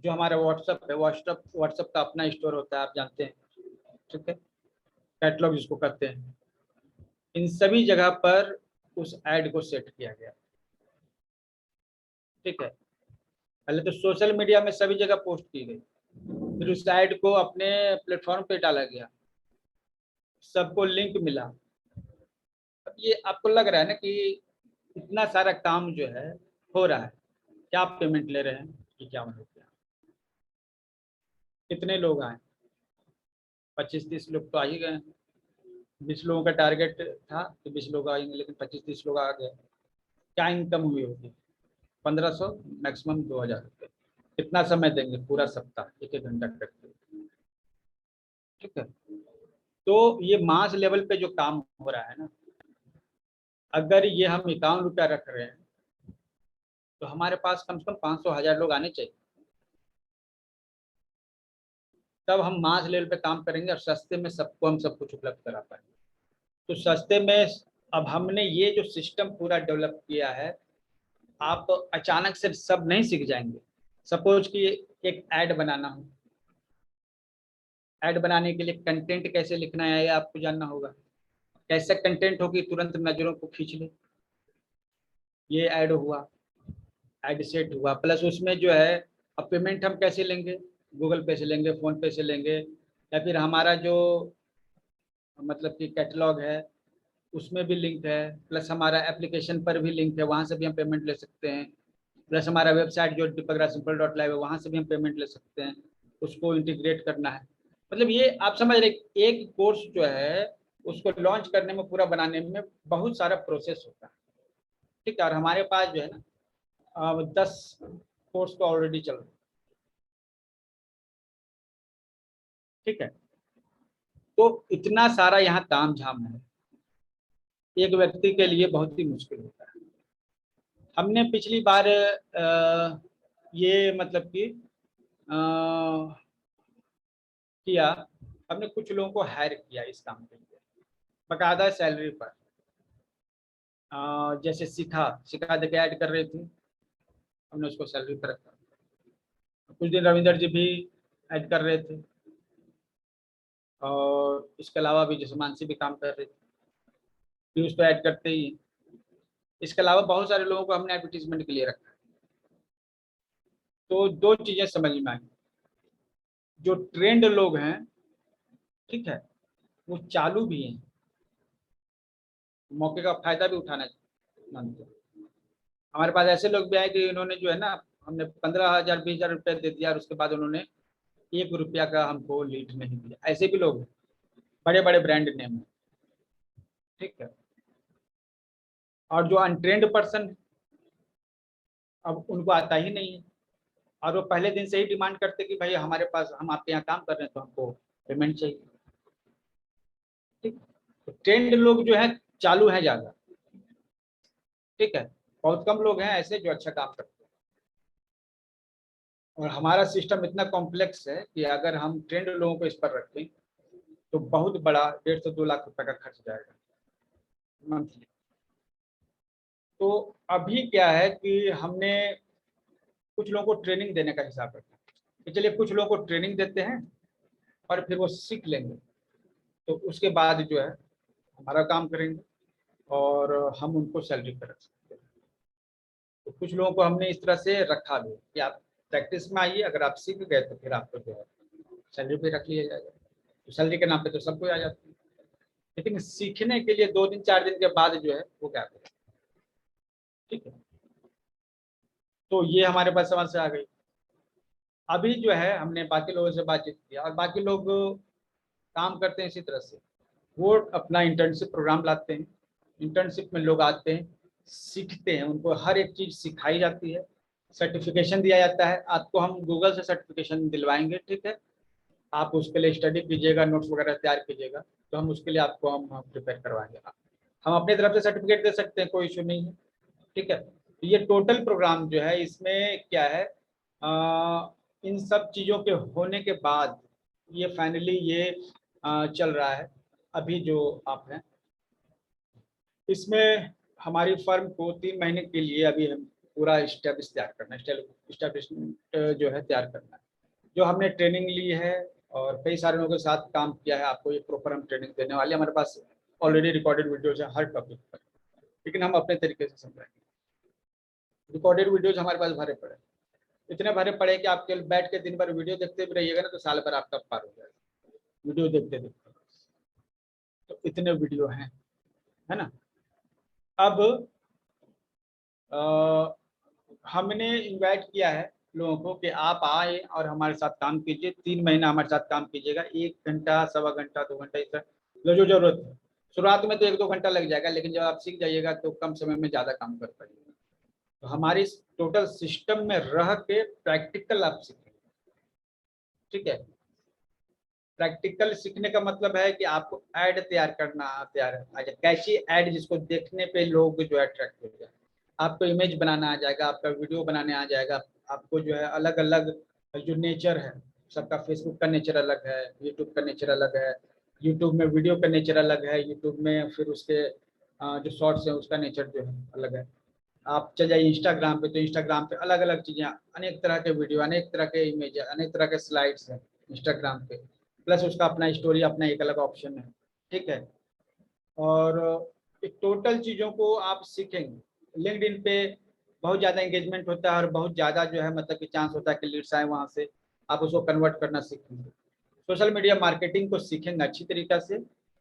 जो हमारा व्हाट्सअप है, व्हाट्सअप का अपना स्टोर होता है, आप जानते हैं। ठीक है, कैटलॉग जिसको कहते हैं। इन सभी जगह पर उस ऐड को सेट किया गया। ठीक है, पहले तो सोशल मीडिया में सभी जगह पोस्ट की गई, फिर उस ऐड को अपने प्लेटफॉर्म पे डाला गया, सबको लिंक मिला। अब ये आपको लग रहा है ना कि इतना सारा काम जो है हो रहा है, क्या आप पेमेंट ले रहे हैं कि क्या मतलब क्या, कितने लोग आए, 25-30 लोग तो आ ही गए। 20 लोगों का टारगेट था कि 20 लोग आएंगे, लेकिन 25-30 लोग आ गए। क्या इनकम हुई होगी? 1500, मैक्सिमम 2000 रुपये। कितना समय देंगे? पूरा सप्ताह, 1-1 घंटा करके। ठीक है, तो ये मास लेवल पे जो काम हो रहा है ना, अगर ये हम 51 रुपया रख रहे हैं तो हमारे पास कम से कम 500-1000 लोग आने चाहिए, तब हम मास लेवल पे काम करेंगे और सस्ते में सबको हम सब कुछ उपलब्ध करा पाएंगे। तो सस्ते में अब हमने ये जो सिस्टम पूरा डेवलप किया है, आप अचानक से सब नहीं सीख जाएंगे। सपोज कि एक ऐड बनाना हो, ऐड बनाने के लिए कंटेंट कैसे लिखना है ये आपको जानना होगा, कैसा कंटेंट हो कि तुरंत नजरों को खींच ले। ये ऐड हुआ, ऐड सेट हुआ, प्लस उसमें जो है अब पेमेंट हम कैसे लेंगे, गूगल पे से लेंगे, फोन पे से लेंगे, या फिर हमारा जो मतलब कि कैटलॉग है उसमें भी लिंक है, प्लस हमारा एप्लीकेशन पर भी लिंक है, वहाँ से भी हम पेमेंट ले सकते हैं, प्लस हमारा वेबसाइट जो dipagrasimple.live है वहाँ से भी हम पेमेंट ले सकते हैं, उसको इंटीग्रेट करना है। मतलब ये आप समझ रहे, एक कोर्स जो है उसको लॉन्च करने में, पूरा बनाने में बहुत सारा प्रोसेस होता है। ठीक है, और हमारे पास जो है ना 10 कोर्स तो ऑलरेडी चल रहे हैं। ठीक है, तो इतना सारा यहाँ ताम झाम है, एक व्यक्ति के लिए बहुत ही मुश्किल होता है। हमने पिछली बार ये मतलब कि किया, हमने कुछ लोगों को हायर किया इस काम के लिए बकायदा सैलरी पर। जैसे सिखा देके ऐड कर रहे थे, हमने उसको सैलरी पर रखा। कुछ दिन रविंदर जी भी ऐड कर रहे थे, और इसके अलावा भी जैसे मानसी भी काम कर रहे थे, भी उसको ऐड करते ही। इसके अलावा बहुत सारे लोगों को हमने एडवर्टीजमेंट के लिए रखा। तो 2 चीजें समझ में आई, जो ट्रेंड लोग हैं, ठीक है, वो चालू भी हैं, मौके का फायदा भी उठाना मानते हैं। हमारे पास ऐसे लोग भी आए कि इन्होंने जो है ना, हमने 15,000 20,000 रुपये दे दिया और उसके बाद उन्होंने 1 रुपया का हमको लीड नहीं दिया। ऐसे भी लोग हैं, बड़े बड़े ब्रांड नेम है। ठीक है, और जो अनट्रेंड पर्सन, अब उनको आता ही नहीं है, और वो पहले दिन से ही डिमांड करते कि भाई हमारे पास, हम आपके यहाँ काम कर रहे हैं तो हमको पेमेंट चाहिए। ठीक, तो ट्रेंड लोग जो है चालू है ज्यादा। ठीक है, बहुत कम लोग हैं ऐसे जो अच्छा काम करते हैं, और हमारा सिस्टम इतना कॉम्प्लेक्स है कि अगर हम ट्रेंड लोगों को इस पर रखें तो बहुत बड़ा 1.5 से 2 लाख रुपए का खर्च जाएगा मंथली। तो अभी क्या है कि हमने कुछ लोगों को ट्रेनिंग देने का हिसाब रखा कि चलिए कुछ लोगों को ट्रेनिंग देते हैं और फिर वो सीख लेंगे, तो उसके बाद जो है हमारा काम करेंगे और हम उनको सैलरी पर रख सकते हैं। तो कुछ लोगों को हमने इस तरह से रखा भी कि आप प्रैक्टिस में आइए, अगर आप सीख गए तो फिर आपको जो है सैलरी पे रख लिया जाएगा। तो सैलरी के नाम पे तो सब कोई आ जाती है, लेकिन सीखने के लिए 2 दिन 4 दिन के बाद जो है वो क्या करें। ठीक है, तो ये हमारे पास समस्या आ गई। अभी जो है हमने बाकी लोगों से बातचीत किया और बाकी लोग काम करते हैं इसी तरह से, वो अपना इंटर्नशिप प्रोग्राम लाते हैं, इंटर्नशिप में लोग आते हैं, सीखते हैं, उनको हर एक चीज़ सिखाई जाती है, सर्टिफिकेशन दिया जाता है। आपको हम गूगल से सर्टिफिकेशन दिलवाएंगे, ठीक है, आप उसके लिए स्टडी कीजिएगा, नोट्स वगैरह तैयार कीजिएगा, तो हम उसके लिए आपको हम प्रिपेयर करवाएंगे। हम अपनी तरफ से सर्टिफिकेट दे सकते हैं, कोई इशू नहीं है, ठीक है। तो ये टोटल प्रोग्राम जो है इसमें क्या है, इन सब चीज़ों के होने के बाद ये फाइनली ये चल रहा है अभी जो आप हैं। इसमें हमारी फर्म को 3 महीने के लिए अभी हम पूरा स्टैब्लिश तैयार करना है, स्टैब्लिशमेंट जो है तैयार करना है, जो हमने ट्रेनिंग ली है और कई सारे लोगों के साथ काम किया है। आपको ये प्रॉपर हम ट्रेनिंग देने वाले, हमारे पास ऑलरेडी रिकॉर्डेड वीडियोज है हर टॉपिक पर, लेकिन हम अपने तरीके से समझाएंगे। रिकॉर्डेड वीडियोज हमारे पास भरे पड़े, इतने भरे पड़े कि आप केवल बैठ के दिन भर वीडियो देखते भी रहिएगा ना तो साल भर आपका पार हो जाएगा वीडियो देखते देखते। तो इतने वीडियो हैं, है ना। अब हमने इनवाइट किया है लोगों को कि आप आए और हमारे साथ काम कीजिए, 3 महीना हमारे साथ काम कीजिएगा, 1 घंटा, सवा घंटा, 2 घंटा, इस तरह जो जरूरत है। शुरुआत में तो 1-2 घंटा लग जाएगा, लेकिन जब आप सीख जाइएगा तो कम समय में ज़्यादा काम कर पाइएगा। तो हमारी टोटल सिस्टम में रह के प्रैक्टिकल आप सीखेंगे, ठीक है। प्रैक्टिकल सीखने का मतलब है कि आपको ऐड तैयार करना तैयार आ जाए, कैसी ऐड जिसको देखने पे लोग जो है अट्रैक्ट हो जाए। आपको इमेज बनाना आ जाएगा, आपका वीडियो बनाने आ जाएगा, आपको जो है अलग अलग जो नेचर है सबका, फेसबुक का नेचर अलग है, यूट्यूब का नेचर अलग है, यूट्यूब में वीडियो का नेचर अलग है, यूट्यूब में फिर उसके जो शॉर्ट्स हैं उसका नेचर जो है अलग है। आप चल जाइए इंस्टाग्राम पे, तो इंस्टाग्राम पे अलग अलग चीज़ें, अनेक तरह के वीडियो, अनेक तरह के इमेज, अनेक तरह के स्लाइड्स हैं इंस्टाग्राम पे, प्लस उसका अपना स्टोरी, अपना एक अलग ऑप्शन है, ठीक है। और एक टोटल चीज़ों को आप सीखेंगे। लिंक्डइन पे बहुत ज़्यादा एंगेजमेंट होता है और बहुत ज़्यादा जो है मतलब कि चांस होता है कि लीड्स आए वहाँ से, आप उसको कन्वर्ट करना सीखेंगे। सोशल मीडिया मार्केटिंग को सीखेंगे अच्छी तरीक़ा से,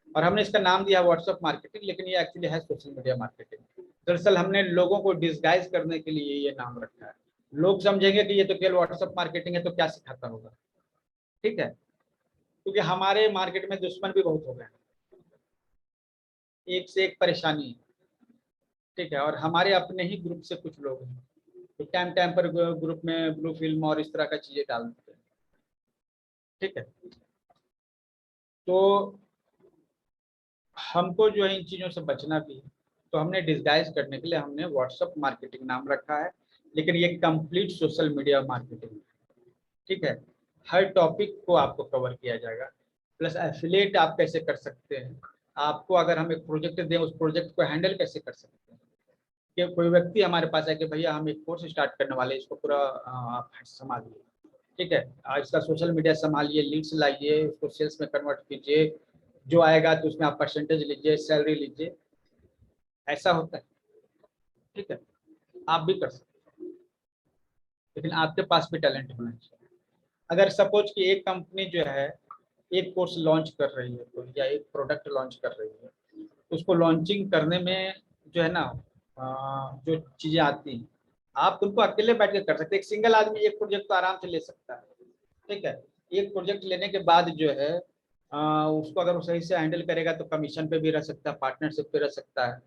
और हमने इसका नाम दिया व्हाट्सएप मार्केटिंग, लेकिन ये एक्चुअली है सोशल मीडिया मार्केटिंग। दरअसल हमने लोगों को डिस्गाइज करने के लिए ये नाम रखा है। लोग समझेंगे कि ये तो केवल व्हाट्सएप मार्केटिंग है, तो क्या सिखाता होगा, ठीक है, क्योंकि हमारे मार्केट में दुश्मन भी बहुत हो गए, एक से एक परेशानी, ठीक है। और हमारे अपने ही ग्रुप से कुछ लोग हैं तो टाइम टाइम पर ग्रुप में ब्लू फिल्म और इस तरह का चीज़ें डाल देते हैं, ठीक है। तो हमको जो है इन चीज़ों से बचना भी है, तो हमने डिस्गाइज करने के लिए हमने व्हाट्सएप मार्केटिंग नाम रखा है, लेकिन ये कंप्लीट सोशल मीडिया मार्केटिंग है, ठीक है। हर टॉपिक को आपको कवर किया जाएगा, प्लस एफिलिएट आप कैसे कर सकते हैं, आपको अगर हम एक प्रोजेक्ट दें उस प्रोजेक्ट को हैंडल कैसे कर सकते हैं। कि कोई व्यक्ति हमारे पास है कि भैया हम एक कोर्स स्टार्ट करने वाले, इसको पूरा आप संभालिए, ठीक है, इसका सोशल मीडिया संभालिए, लीड्स लाइए, उसको सेल्स में कन्वर्ट कीजिए, जो आएगा तो उसमें आप परसेंटेज लीजिए, सैलरी लीजिए, ऐसा होता है, ठीक है। आप भी कर सकते हैं, लेकिन आपके पास भी टैलेंट होना चाहिए। अगर सपोज कि एक कंपनी जो है एक कोर्स लॉन्च कर रही है तो, या एक प्रोडक्ट लॉन्च कर रही है, उसको लॉन्चिंग करने में जो है ना जो चीज़ें आती हैं, आप उनको अकेले बैठ के कर सकते हैं। एक सिंगल आदमी एक प्रोजेक्ट तो आराम से ले सकता है, ठीक है। एक प्रोजेक्ट लेने के बाद जो है उसको अगर वो सही से हैंडल करेगा तो कमीशन पे भी रह सकता है, पार्टनरशिप पे रह सकता है,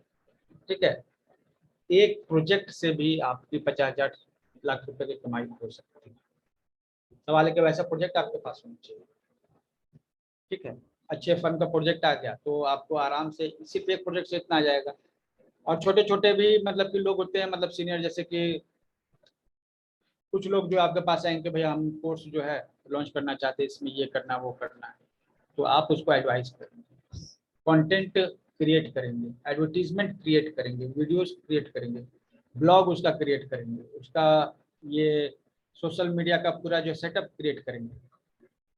ठीक है। एक प्रोजेक्ट से भी आपकी 50,000 लाख रुपए की कमाई हो सकती है। सवाल है कि वैसा प्रोजेक्ट आपके पास होना चाहिए, ठीक है। अच्छे फंड का प्रोजेक्ट आ गया तो आपको आराम से सिर्फ एक प्रोजेक्ट से इतना आ जाएगा। और छोटे छोटे भी मतलब कि लोग होते हैं, मतलब सीनियर, जैसे कि कुछ लोग जो आपके पास आएंगे, भैया हम कोर्स जो है लॉन्च करना चाहते हैं, इसमें ये करना वो करना है, तो आप उसको एडवाइस करेंगे, कंटेंट क्रिएट करेंगे, एडवर्टीजमेंट क्रिएट करेंगे, वीडियोस क्रिएट करेंगे, ब्लॉग उसका क्रिएट करेंगे, उसका ये सोशल मीडिया का पूरा जो सेटअप क्रिएट करेंगे।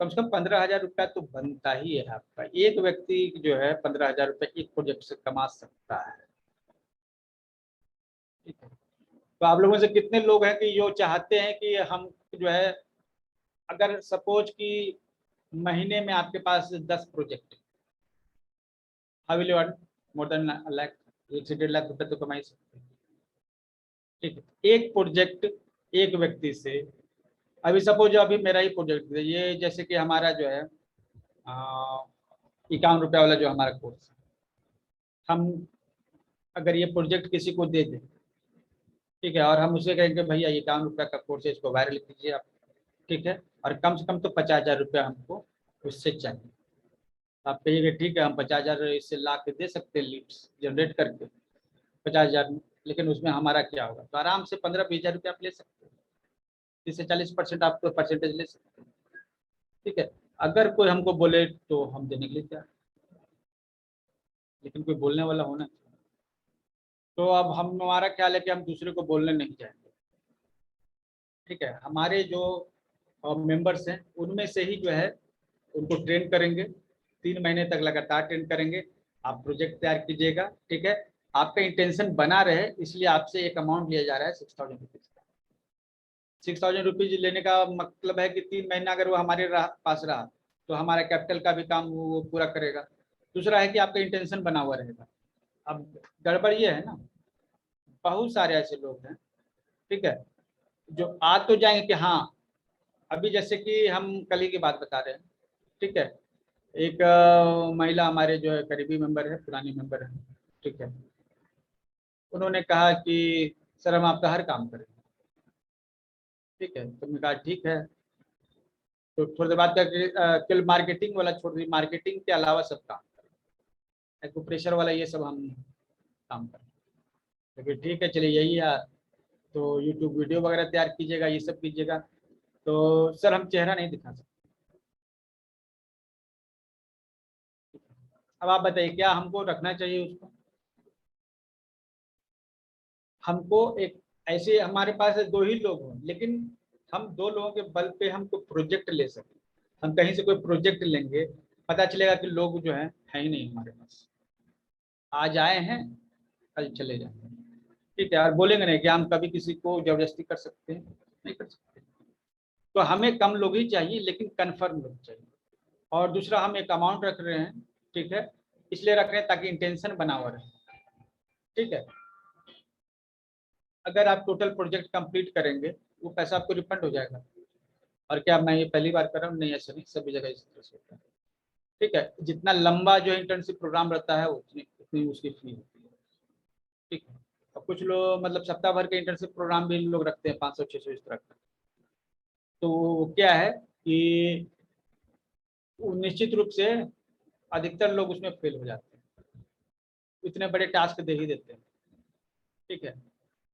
कम से कम 15,000 रुपया तो बनता ही है आपका। एक व्यक्ति जो है 15,000 रुपये एक प्रोजेक्ट से कमा सकता है, ठीक है। तो आप लोगों से कितने लोग हैं कि जो चाहते हैं कि हम जो है, अगर सपोज कि महीने में आपके पास 10 project, how will you earn more than lakh, 1 से 1.5 लाख रुपए तो कमा ही सकते हैं, ठीक है। एक प्रोजेक्ट एक व्यक्ति से, अभी सपोज अभी मेरा ही प्रोजेक्ट है ये, जैसे कि हमारा जो है 51 रुपया वाला जो हमारा कोर्स है, हम अगर ये प्रोजेक्ट किसी को दे दें, ठीक है, और हम उसे कहेंगे भैया ये 51 रुपया का कोर्स है, इसको वायरल कीजिए आप, ठीक है, और कम से कम तो 50,000 रुपया हमको उससे चाहिए। आप कहिएगा ठीक है हम 50,000 इससे ला के दे सकते हैं, लीड्स जनरेट करके 50,000 में, लेकिन उसमें हमारा क्या होगा? तो आराम से 15-20,000 रुपया आप ले सकते हैं, 30 से 40% आप तो परसेंटेज ले सकते हैं, ठीक है। अगर कोई हमको बोले तो हम देने के लिए तैयार, लेकिन कोई बोलने वाला होना चाहिए। तो अब हमारा ख्याल है कि हम दूसरे को बोलने नहीं जाएंगे, ठीक है। हमारे जो मेंबर्स हैं उनमें से ही जो है उनको ट्रेन करेंगे, 3 महीने तक लगातार ट्रेन करेंगे। आप प्रोजेक्ट तैयार कीजिएगा, ठीक है। आपका इंटेंशन बना रहे इसलिए आपसे एक अमाउंट लिया जा रहा है 6,000 रुपीज़ का। 6,000 रुपीज़ लेने का मतलब है कि 3 महीना अगर वो हमारे पास रहा तो हमारा कैपिटल का भी काम वो पूरा करेगा। दूसरा है कि आपका इंटेंशन बना हुआ रहेगा। अब गड़बड़ ये है ना, बहुत सारे ऐसे लोग हैं, ठीक है, जो आ तो जाएंगे कि हाँ, अभी जैसे कि हम कल ही की बात बता रहे हैं, ठीक है, एक महिला हमारे जो है करीबी मेंबर है, पुरानी मेंबर है, ठीक है, उन्होंने कहा कि सर हम आपका हर काम करेंगे, ठीक है। तो मैंने कहा ठीक है। तो थोड़ी देर बाद केवल मार्केटिंग वाला छोड़ दी, मार्केटिंग के अलावा सब काम करें, एक्यूप्रेशर वाला ये सब हम काम करें। तो फिर ठीक है चलिए यही है, तो यूट्यूब वीडियो वगैरह तैयार कीजिएगा, ये सब कीजिएगा। तो सर हम चेहरा नहीं दिखा सकते। अब आप बताइए क्या हमको रखना चाहिए उसको? हमको एक ऐसे हमारे पास 2 ही लोग हों, लेकिन हम 2 लोगों के बल पे हम कोई प्रोजेक्ट ले सकें। हम कहीं से कोई प्रोजेक्ट लेंगे, पता चलेगा कि लोग जो है ही नहीं हमारे पास, आज आए हैं कल चले जाएंगे, ठीक है, और बोलेंगे नहीं कि हम कभी किसी को जबरदस्ती कर सकते हैं, नहीं कर सकते। तो हमें कम लोग ही चाहिए लेकिन कन्फर्म लोग चाहिए। और दूसरा हम एक अमाउंट रख रहे हैं, ठीक है, इसलिए रख रहे हैं ताकि इंटेंशन बना हुआ रहे, ठीक है। अगर आप टोटल प्रोजेक्ट कंप्लीट करेंगे वो पैसा आपको रिफंड हो जाएगा। और क्या मैं ये पहली बार कर रहा हूँ? नहीं, ऐसा नहीं, सभी जगह इस तरह से होता है, ठीक है। जितना लंबा जो इंटर्नशिप प्रोग्राम रहता है उतनी उतनी उसकी फी होती है, ठीक है। और कुछ लोग मतलब सप्ताह भर के इंटर्नशिप प्रोग्राम भी लोग रखते हैं 500-600 इस तरह का। तो क्या है कि निश्चित रूप से अधिकतर लोग उसमें फेल हो जाते हैं, इतने बड़े टास्क दे ही देते हैं, ठीक है।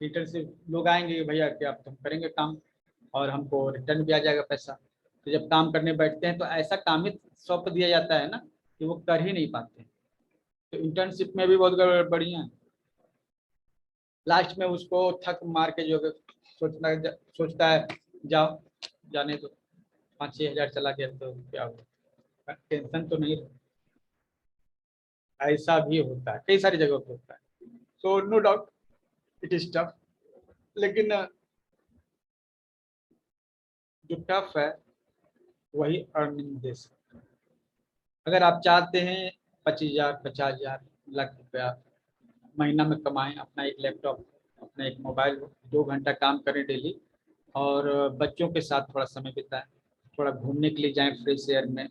इंटर्नशिप लोग आएंगे कि भैया कि आप हम करेंगे काम और हमको रिटर्न भी आ जाएगा पैसा। तो जब काम करने बैठते हैं तो ऐसा काम ही सौंप दिया जाता है ना कि वो कर ही नहीं पाते। तो इंटर्नशिप में भी बहुत बढ़िया है, लास्ट में उसको थक मार के जो सोचता है जाओ जाने तो 5-6 हज़ार चला गया तो क्या हुआ, टेंशन तो नहीं। ऐसा भी होता है, कई सारी जगह पे होता है। So no doubt it is tough, लेकिन जो टफ है वही अर्निंग दे सकता है। अगर आप चाहते हैं 25,000, 50,000, लाख रुपया महीना में कमाएं, अपना एक लैपटॉप, अपना एक मोबाइल, 2 घंटा काम करें डेली, और बच्चों के साथ थोड़ा समय बिताएं, थोड़ा घूमने के लिए जाएं फ्रेश एयर में,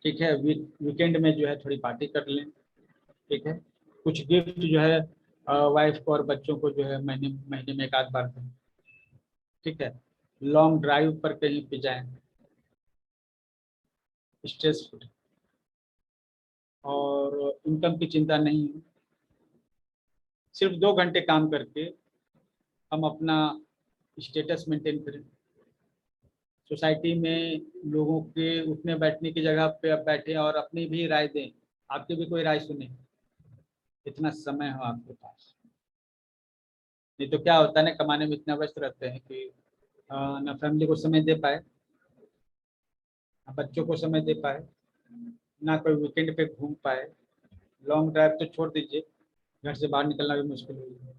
ठीक है, वीकेंड में जो है थोड़ी पार्टी कर लें, ठीक है, कुछ गिफ्ट जो है वाइफ को और बच्चों को जो है महीने महीने में 1 आध बार दें, ठीक है। लॉन्ग ड्राइव पर कहीं पे जाएं, स्ट्रेस फ्री, और इनकम की चिंता नहीं है। सिर्फ 2 घंटे काम करके हम अपना स्टेटस मेंटेन करें, सोसाइटी में लोगों के उठने बैठने की जगह पे आप बैठे और अपनी भी राय दें, आपकी भी कोई राय सुने, इतना समय हो आपके पास। नहीं तो क्या होता है ना, कमाने में इतना व्यस्त रहते हैं कि ना फैमिली को समय दे पाए, ना बच्चों को समय दे पाए, ना कोई वीकेंड पे घूम पाए। लॉन्ग ड्राइव तो छोड़ दीजिए, घर से बाहर निकलना भी मुश्किल हो जाए।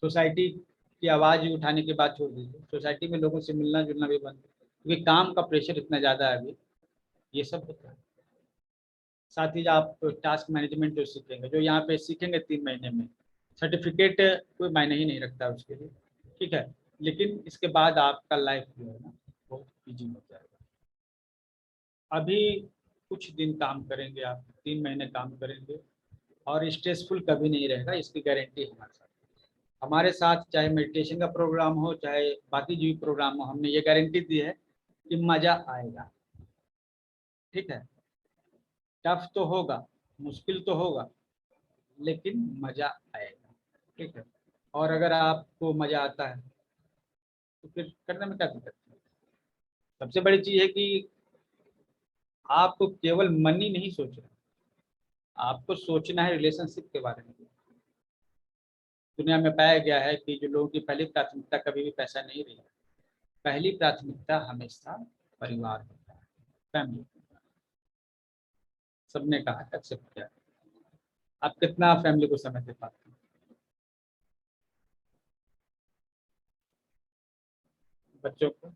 सोसाइटी की आवाज़ उठाने की बात छोड़ दीजिए, सोसाइटी में लोगों से मिलना जुलना भी बंद, क्योंकि काम का प्रेशर इतना ज़्यादा है अभी, ये सब होता है। साथ ही आप टास्क मैनेजमेंट जो सीखेंगे, जो यहाँ पे सीखेंगे 3 महीने में, सर्टिफिकेट कोई मायने ही नहीं रखता उसके लिए, ठीक है। लेकिन इसके बाद आपका लाइफ जो है ना बहुत ईजी हो जाएगा। अभी कुछ दिन काम करेंगे आप, 3 महीने काम करेंगे और स्ट्रेसफुल कभी नहीं रहेगा, इसकी गारंटी हमारे साथ चाहे मेडिटेशन का प्रोग्राम हो चाहे बाकी जो भी प्रोग्राम हो, हमने ये गारंटी दी है कि मज़ा आएगा। ठीक है, टफ तो होगा, मुश्किल तो होगा, लेकिन मज़ा आएगा। ठीक है, और अगर आपको मज़ा आता है तो फिर करने में क्या दिक्कत है। सबसे बड़ी चीज़ है कि आपको केवल मनी नहीं सोचना, आपको सोचना है रिलेशनशिप के बारे में। दुनिया में पाया गया है कि जो लोगों की पहली प्राथमिकता कभी भी पैसा नहीं रही, पहली प्राथमिकता हमेशा परिवार होता है, फैमिली। सबने कहा है, एक्सेप्ट किया। आप कितना फैमिली को समय दे पाते हैं? बच्चों को,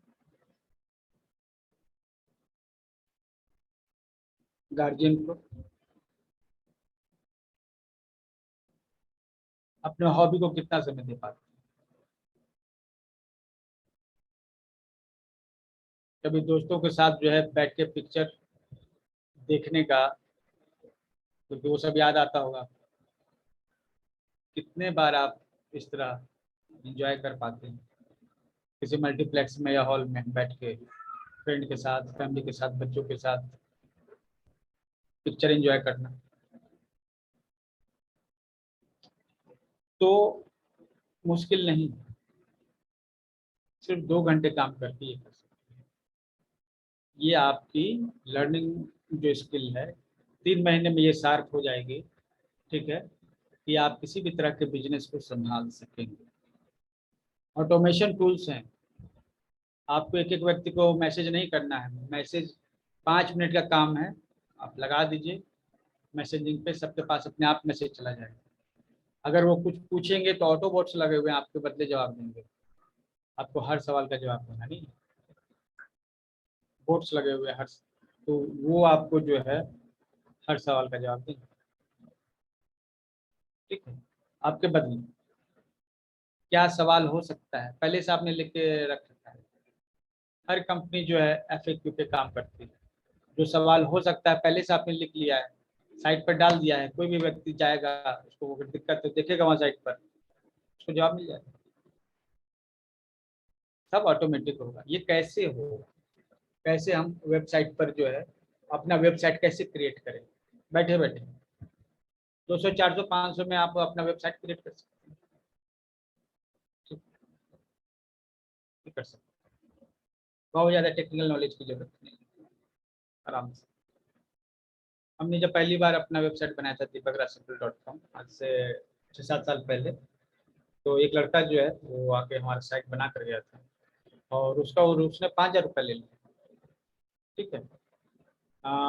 गार्जियन को, अपने हॉबी को कितना समय दे पाते हैं? कभी दोस्तों के साथ जो है बैठ के पिक्चर देखने का, क्योंकि वो सब याद आता होगा। कितने बार आप इस तरह एंजॉय कर पाते हैं किसी मल्टीप्लेक्स में या हॉल में बैठ के, फ्रेंड के साथ, फैमिली के साथ, बच्चों के साथ पिक्चर एंजॉय करना। तो मुश्किल नहीं, सिर्फ 2 घंटे काम करके ये कर सकते हैं। ये आपकी लर्निंग जो स्किल है 3 महीने में ये शार्प हो जाएगी। ठीक है, कि आप किसी भी तरह के बिजनेस को संभाल सकेंगे। ऑटोमेशन टूल्स हैं, आपको एक एक व्यक्ति को मैसेज नहीं करना है। मैसेज 5 मिनट का काम है, आप लगा दीजिए मैसेजिंग पे, सबके पास अपने आप मैसेज चला जाएगा। अगर वो कुछ पूछेंगे तो ऑटो बॉट्स लगे हुए हैं, आपके बदले जवाब देंगे। आपको हर सवाल का जवाब देना नहीं, बोट्स लगे हुए हैं हर, तो वो आपको जो है हर सवाल का जवाब देंगे। ठीक है, आपके बदले क्या सवाल हो सकता है पहले से आपने लिख के रख रखा है। हर कंपनी जो है FAQ पे काम करती है। जो सवाल हो सकता है पहले से आपने लिख लिया है, साइट पर डाल दिया है। कोई भी व्यक्ति जाएगा, उसको अगर दिक्कत है देखेगा वहाँ साइट पर, उसको जवाब मिल जाएगा। सब ऑटोमेटिक होगा। ये कैसे होगा, कैसे हम वेबसाइट पर जो है अपना वेबसाइट कैसे क्रिएट करें बैठे बैठे। 200, 400, 500 में आप अपना वेबसाइट क्रिएट कर सकते हैं। कर सकते हैं, बहुत ज़्यादा टेक्निकल नॉलेज की जरूरत नहीं, आराम से। हमने जब पहली बार अपना वेबसाइट बनाया था deepakrajsimple.com, आज से 6-7 साल पहले, तो एक लड़का जो है वो आके हमारा साइट बना कर गया था और उसने 5,000 रुपये ले लिया। ठीक है,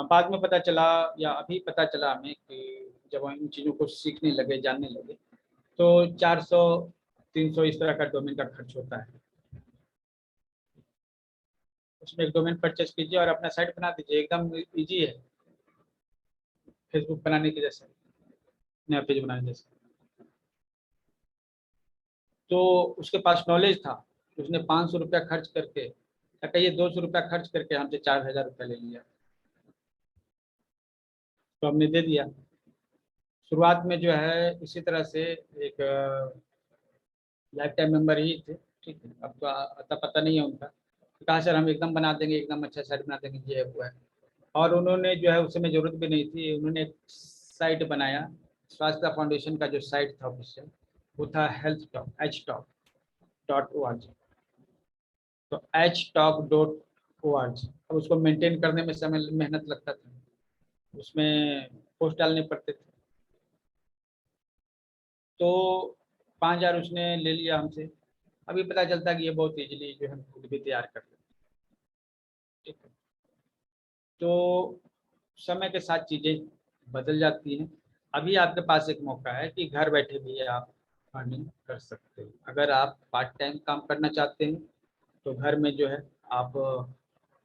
बाद में पता चला या अभी पता चला हमें कि जब हम इन चीज़ों को सीखने लगे, जानने लगे, तो 400-300 इस तरह का डोमेन का खर्च होता है। उसमें एक डोमेन परचेज कीजिए और अपना साइट बना दीजिए, एकदम इजी है, फेसबुक बनाने के जैसे, नया पेज बनाने जैसे। तो उसके पास नॉलेज था, उसने 500 रुपया खर्च करके, कहिए 200 रुपया खर्च करके हमसे 4,000 रुपया ले लिया। तो हमने दे दिया। शुरुआत में जो है इसी तरह से एक लाइफ टाइम मेंबर ही थे। ठीक है, अब तो अता पता नहीं है उनका। कहा सर हम एकदम बना देंगे, एकदम अच्छा साइट बना देंगे, ये है वो है। और उन्होंने जो है उस समय जरूरत भी नहीं थी, उन्होंने एक साइट बनाया। स्वास्थ्य फाउंडेशन का जो साइट था ऑफिशियल, वो था healthtalk.org। तो HTalk.org, अब उसको मेंटेन करने में समय मेहनत लगता था, उसमें पोस्ट डालने पड़ते थे। तो 5,000 उसने ले लिया हमसे। अभी पता चलता कि ये बहुत इजीली जो है खुद भी तैयार कर लेते। ठीक है, तो समय के साथ चीज़ें बदल जाती हैं। अभी आपके पास एक मौका है कि घर बैठे भी आप अर्निंग कर सकते हैं। अगर आप पार्ट टाइम काम करना चाहते हैं तो घर में जो है आप,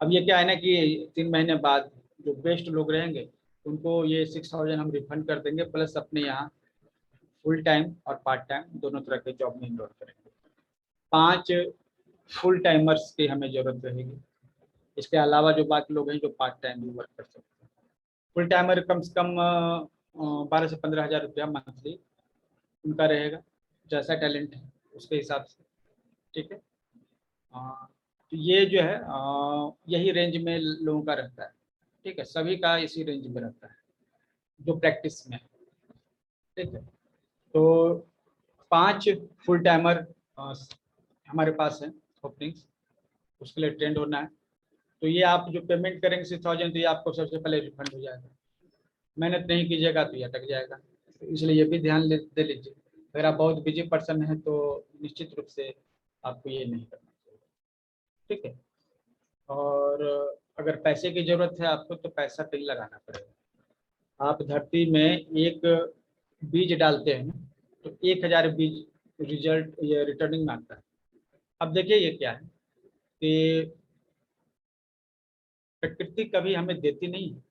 अब ये क्या है ना कि 3 महीने बाद जो बेस्ट लोग रहेंगे उनको ये 6,000 हम रिफंड कर देंगे, प्लस अपने यहाँ फुल टाइम और पार्ट टाइम दोनों तरह के जॉब में इनरोल करेंगे। 5 फुल टाइमर्स की हमें जरूरत रहेगी। इसके अलावा जो बाकी लोग हैं जो पार्ट टाइम भी वर्क कर सकते हैं। फुल टाइमर कम से कम 12 से 15 हज़ार रुपया मंथली उनका रहेगा, जैसा टैलेंट है उसके हिसाब से। ठीक है, तो ये जो है यही रेंज में लोगों का रहता है। ठीक है, सभी का इसी रेंज में रहता है जो प्रैक्टिस में है। ठीक है, तो 5 फुल टाइमर हमारे पास है ओपनिंग्स, उसके लिए ट्रेंड होना है। तो ये आप जो पेमेंट करेंगे 6,000, तो ये आपको सबसे पहले रिफंड हो जाएगा। मेहनत नहीं कीजिएगा तो ये अटक जाएगा, तो इसलिए ये भी ध्यान दे लीजिए। अगर आप बहुत बिजी पर्सन हैं तो निश्चित रूप से आपको ये नहीं करना चाहिए। ठीक है, और अगर पैसे की जरूरत है आपको तो पैसा कहीं लगाना पड़ेगा। आप धरती में एक बीज डालते हैं तो 1,000 बीज रिजल्ट ये रिटर्निंग में आता है। अब देखिए ये क्या है कि प्रकृति कभी हमें देती नहीं है।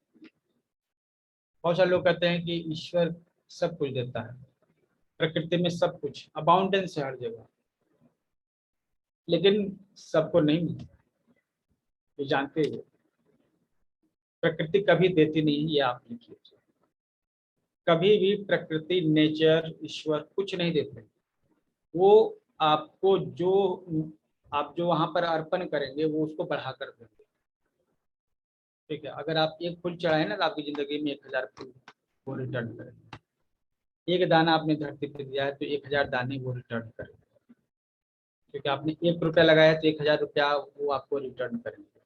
बहुत सारे लोग कहते हैं कि ईश्वर सब कुछ देता है, प्रकृति में सब कुछ अबाउंडेंस है हर जगह, लेकिन सबको नहीं मिलता, ये जानते हो। प्रकृति कभी देती नहीं, ये आप लिखिए। कभी भी प्रकृति, नेचर, ईश्वर कुछ नहीं देते। वो आपको आप जो वहां पर अर्पण करेंगे वो उसको बढ़ा कर देंगे। ठीक है, अगर आप एक फूल चढ़ाए ना तो आपकी जिंदगी में 1,000 फूल वो रिटर्न करेंगे। एक दाना आपने धरती पे दिया है तो 1,000 दाने वो रिटर्न करेंगे। क्योंकि आपने 1 रुपया लगाया तो 1,000 रुपया वो आपको रिटर्न करेंगे।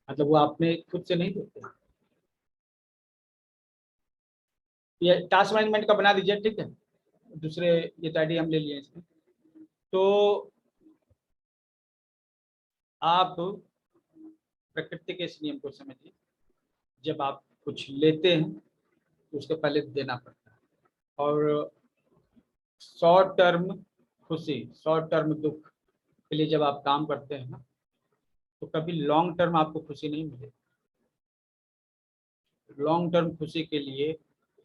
मतलब वो आपने खुद से नहीं देते। ये टास्क मैनेजमेंट का बना दीजिए। ठीक है, दूसरे ये आईडी हम ले लिए इसमें। तो आप प्रकृति के इस नियम को समझिए, जब आप कुछ लेते हैं तो उसके पहले देना पड़ता है। और शॉर्ट टर्म खुशी, शॉर्ट टर्म दुख के लिए जब आप काम करते हैं ना तो कभी लॉन्ग टर्म आपको खुशी नहीं मिलेगी। लॉन्ग टर्म खुशी के लिए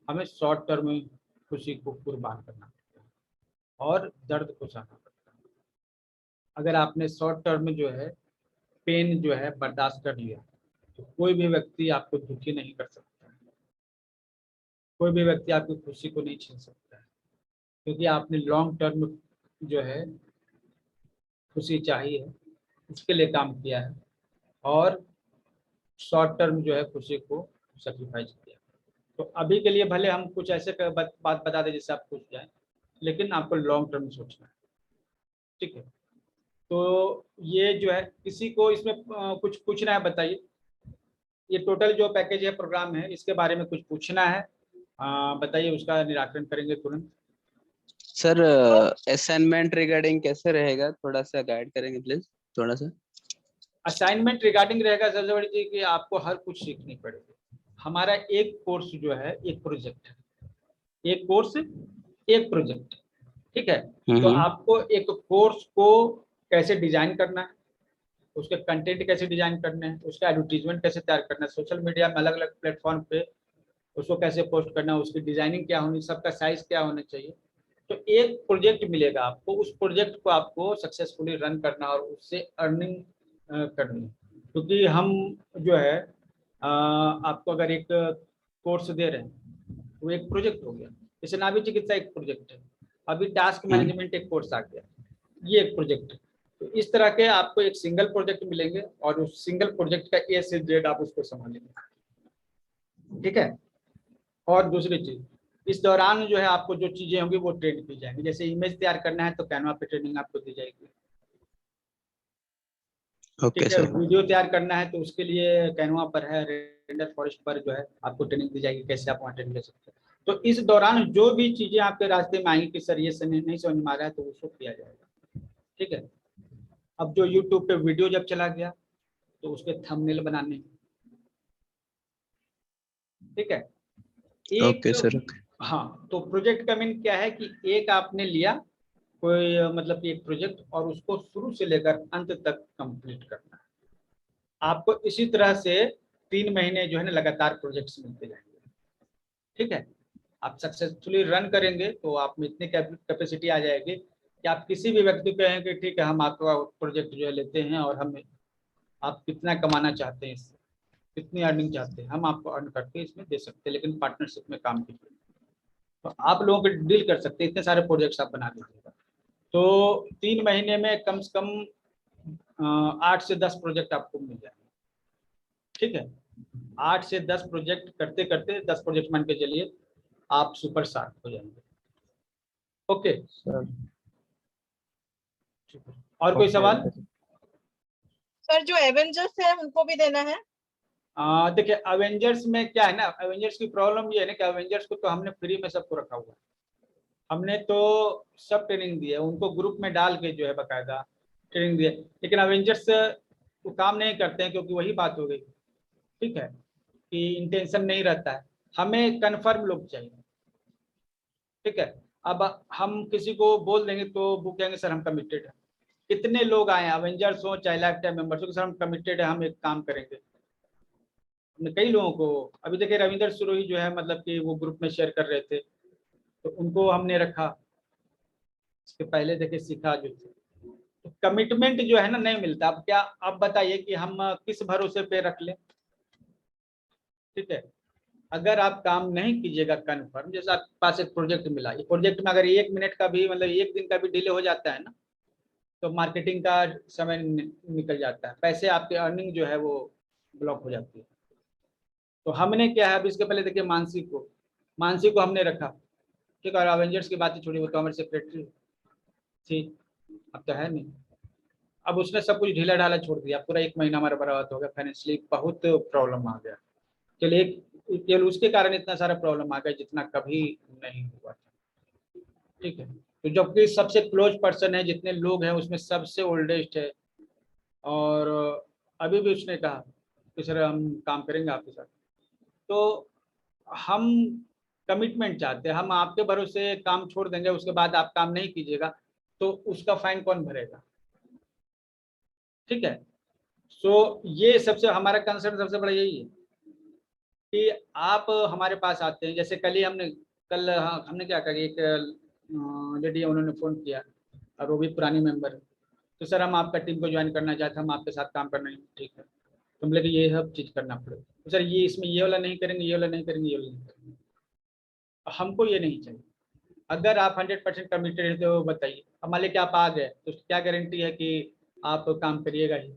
हमें शॉर्ट टर्म खुशी को कुर्बान करना पड़ता है और दर्द को सहना पड़ता है। अगर आपने शॉर्ट टर्म में जो है पेन जो है बर्दाश्त कर लिया तो कोई भी व्यक्ति आपको दुखी नहीं कर सकता है, कोई भी व्यक्ति आपकी खुशी को नहीं छीन सकता है, क्योंकि आपने लॉन्ग टर्म जो है खुशी चाहिए उसके लिए काम किया है और शॉर्ट टर्म जो है खुशी को सेक्रीफाइस किया। तो अभी के लिए भले हम कुछ ऐसे बात बता दें जिससे आप खुश जाएं, लेकिन आपको लॉन्ग टर्म सोचना है। ठीक है, तो ये जो है किसी को इसमें कुछ पूछना है बताइए। ये टोटल जो पैकेज है, प्रोग्राम है, इसके बारे में कुछ पूछना है बताइए, उसका निराकरण करेंगे तुरंत। सर असाइनमेंट रिगार्डिंग कैसे रहेगा, थोड़ा सा गाइड करेंगे प्लीज। थोड़ा सा असाइनमेंट रिगार्डिंग रहेगा सबसे बड़ी चीज कि आपको हर कुछ सीखनी पड़ेगी। हमारा एक कोर्स जो है एक प्रोजेक्ट है, एक कोर्स एक प्रोजेक्ट। ठीक है, तो आपको एक कोर्स को कैसे डिजाइन करना है, उसके कंटेंट कैसे डिजाइन करने हैं, उसका एडवर्टीजमेंट कैसे तैयार करना है, सोशल मीडिया में अलग अलग प्लेटफॉर्म पे उसको कैसे पोस्ट करना है, उसकी डिजाइनिंग क्या होनी, सबका साइज क्या होना चाहिए। तो एक प्रोजेक्ट मिलेगा आपको, उस प्रोजेक्ट को आपको सक्सेसफुली रन करना और उससे अर्निंग करनी है। क्योंकि हम जो है आपको अगर एक कोर्स दे रहे हैं वो एक प्रोजेक्ट हो गया, जैसे नाभि चिकित्सा एक प्रोजेक्ट है, अभी टास्क मैनेजमेंट एक कोर्स आ गया, ये एक प्रोजेक्ट है। तो इस तरह के आपको एक सिंगल प्रोजेक्ट मिलेंगे और उस सिंगल प्रोजेक्ट का ए से जेड आप उसको संभालेंगे। ठीक है, और दूसरी चीज इस दौरान जो है आपको जो चीजें होंगी वो ट्रेन की जाएंगी। जैसे इमेज तैयार करना है तो कैनवा पे ट्रेनिंग आपको दी जाएगी। ठीक है, वीडियो तैयार करना है तो उसके लिए कैनवा पर है, रेंडर फॉरेस्ट पर जो है आपको ट्रेनिंग दी जाएगी, कैसे आप वहाँ ट्रेनिंग ले सकते हैं। तो इस दौरान जो भी चीजें आपके रास्ते में आएंगी कि सर ये नहीं समझ में आ रहा है तो उसको किया जाएगा। ठीक है, अब जो यूट्यूब पे वीडियो जब चला गया तो उसके थंबनेल बनाने। ठीक है, ओके सर। हाँ, तो प्रोजेक्ट का मीन क्या है कि एक आपने लिया कोई मतलब एक प्रोजेक्ट और उसको शुरू से लेकर अंत तक कंप्लीट करना है। आपको इसी तरह से 3 महीने जो है ना लगातार प्रोजेक्ट्स मिलते जाएंगे। ठीक है, आप सक्सेसफुली रन करेंगे तो आप में इतनी कैपेसिटी आ जाएगी कि आप किसी भी व्यक्ति को कहें कि ठीक है हम आपका प्रोजेक्ट जो है लेते हैं और हम आप कितना कमाना चाहते हैं इससे, कितनी अर्निंग चाहते हैं, हम आपको अर्न करके इसमें दे सकते हैं, लेकिन पार्टनरशिप में काम कीजिए। तो आप लोगों को डील कर सकते हैं, इतने सारे प्रोजेक्ट्स आप बना दीजिएगा। तो 3 महीने में कम से कम 8 से 10 प्रोजेक्ट आपको मिल जाएंगे। ठीक है, 8 से 10 प्रोजेक्ट करते करते 10 प्रोजेक्ट मान के चलिए आप सुपर स्टार हो जाएंगे। ओके सर और कोई सवाल? सर जो एवेंजर्स है उनको भी देना है? देखिए अवेंजर्स में क्या है ना, अवेंजर्स की प्रॉब्लम ये है ना कि अवेंजर्स को तो हमने फ्री में सबको रखा हुआ है, हमने तो सब ट्रेनिंग दी है उनको, ग्रुप में डाल के जो है बाकायदा ट्रेनिंग दी है, लेकिन अवेंजर्स वो काम नहीं करते हैं क्योंकि वही बात हो गई, ठीक है, कि इंटेंशन नहीं रहता है, हमें कन्फर्म लोग चाहिए। ठीक है, अब हम किसी को बोल देंगे तो वो कहेंगे सर हम कमिटेड है, कितने लोग आए अवेंजर्स हो चाहे लाइफ टाइम मेंबर्स हो, सर हम कमिटेड है, हम एक काम करेंगे। हमने कई लोगों को, अभी देखिए रविंदर सुरोही जो है मतलब कि वो ग्रुप में शेयर कर रहे थे तो उनको हमने रखा, इसके पहले देखिए सीखा जो थे। तो कमिटमेंट जो है ना नहीं मिलता। अब क्या आप बताइए कि हम किस भरोसे पे रख लें? ठीक है, अगर आप काम नहीं कीजिएगा कन्फर्म, जैसे आपके पास एक प्रोजेक्ट मिला, ये प्रोजेक्ट में अगर 1 मिनट का भी मतलब 1 दिन का भी डिले हो जाता है ना तो मार्केटिंग का समय निकल जाता है, पैसे आपके अर्निंग जो है वो ब्लॉक हो जाती है। तो हमने क्या है, अब इसके पहले देखिए मानसी को हमने रखा, ठीक है, और अवेंजर्स की बात ही छोड़ी, वो तो हमारे सेक्रेटरी थी, अब तो है नहीं, अब उसने सब कुछ ढीला ढाला छोड़ दिया, पूरा 1 महीना हमारा बर्बाद हो गया, फाइनेंशियली बहुत प्रॉब्लम आ गया। चलिए केवल उसके कारण इतना सारा प्रॉब्लम आ गया जितना कभी नहीं हुआ था। ठीक है, तो जबकि सबसे क्लोज पर्सन है, जितने लोग हैं उसमें सबसे ओल्डेस्ट है, और अभी भी उसने कहा कि सर हम काम करेंगे आपके साथ। तो हम कमिटमेंट चाहते हैं, हम आपके भरोसे काम छोड़ देंगे, उसके बाद आप काम नहीं कीजिएगा तो उसका फाइन कौन भरेगा? ठीक है, सो ये सबसे हमारा कंसर्न सबसे बड़ा यही है कि आप हमारे पास आते हैं, जैसे कल हमने क्या करी, एक लेडी उन्होंने फ़ोन किया और वो भी पुरानी मेंबर है, तो सर हम आपका टीम को ज्वाइन करना चाहते हैं, हम आपके साथ काम करना है। ठीक है, तो हम लगे ये सब चीज़ करना पड़ेगा, तो सर ये इसमें ये वाला नहीं करेंगे, ये वाला नहीं करेंगे, ये वाला नहीं करेंगे, हमको ये नहीं चाहिए। अगर आप 100% कमिटेड है तो बताइए, अब मान लीजिए कि आप आ गए तो क्या गारंटी है कि आप काम करिएगा ही?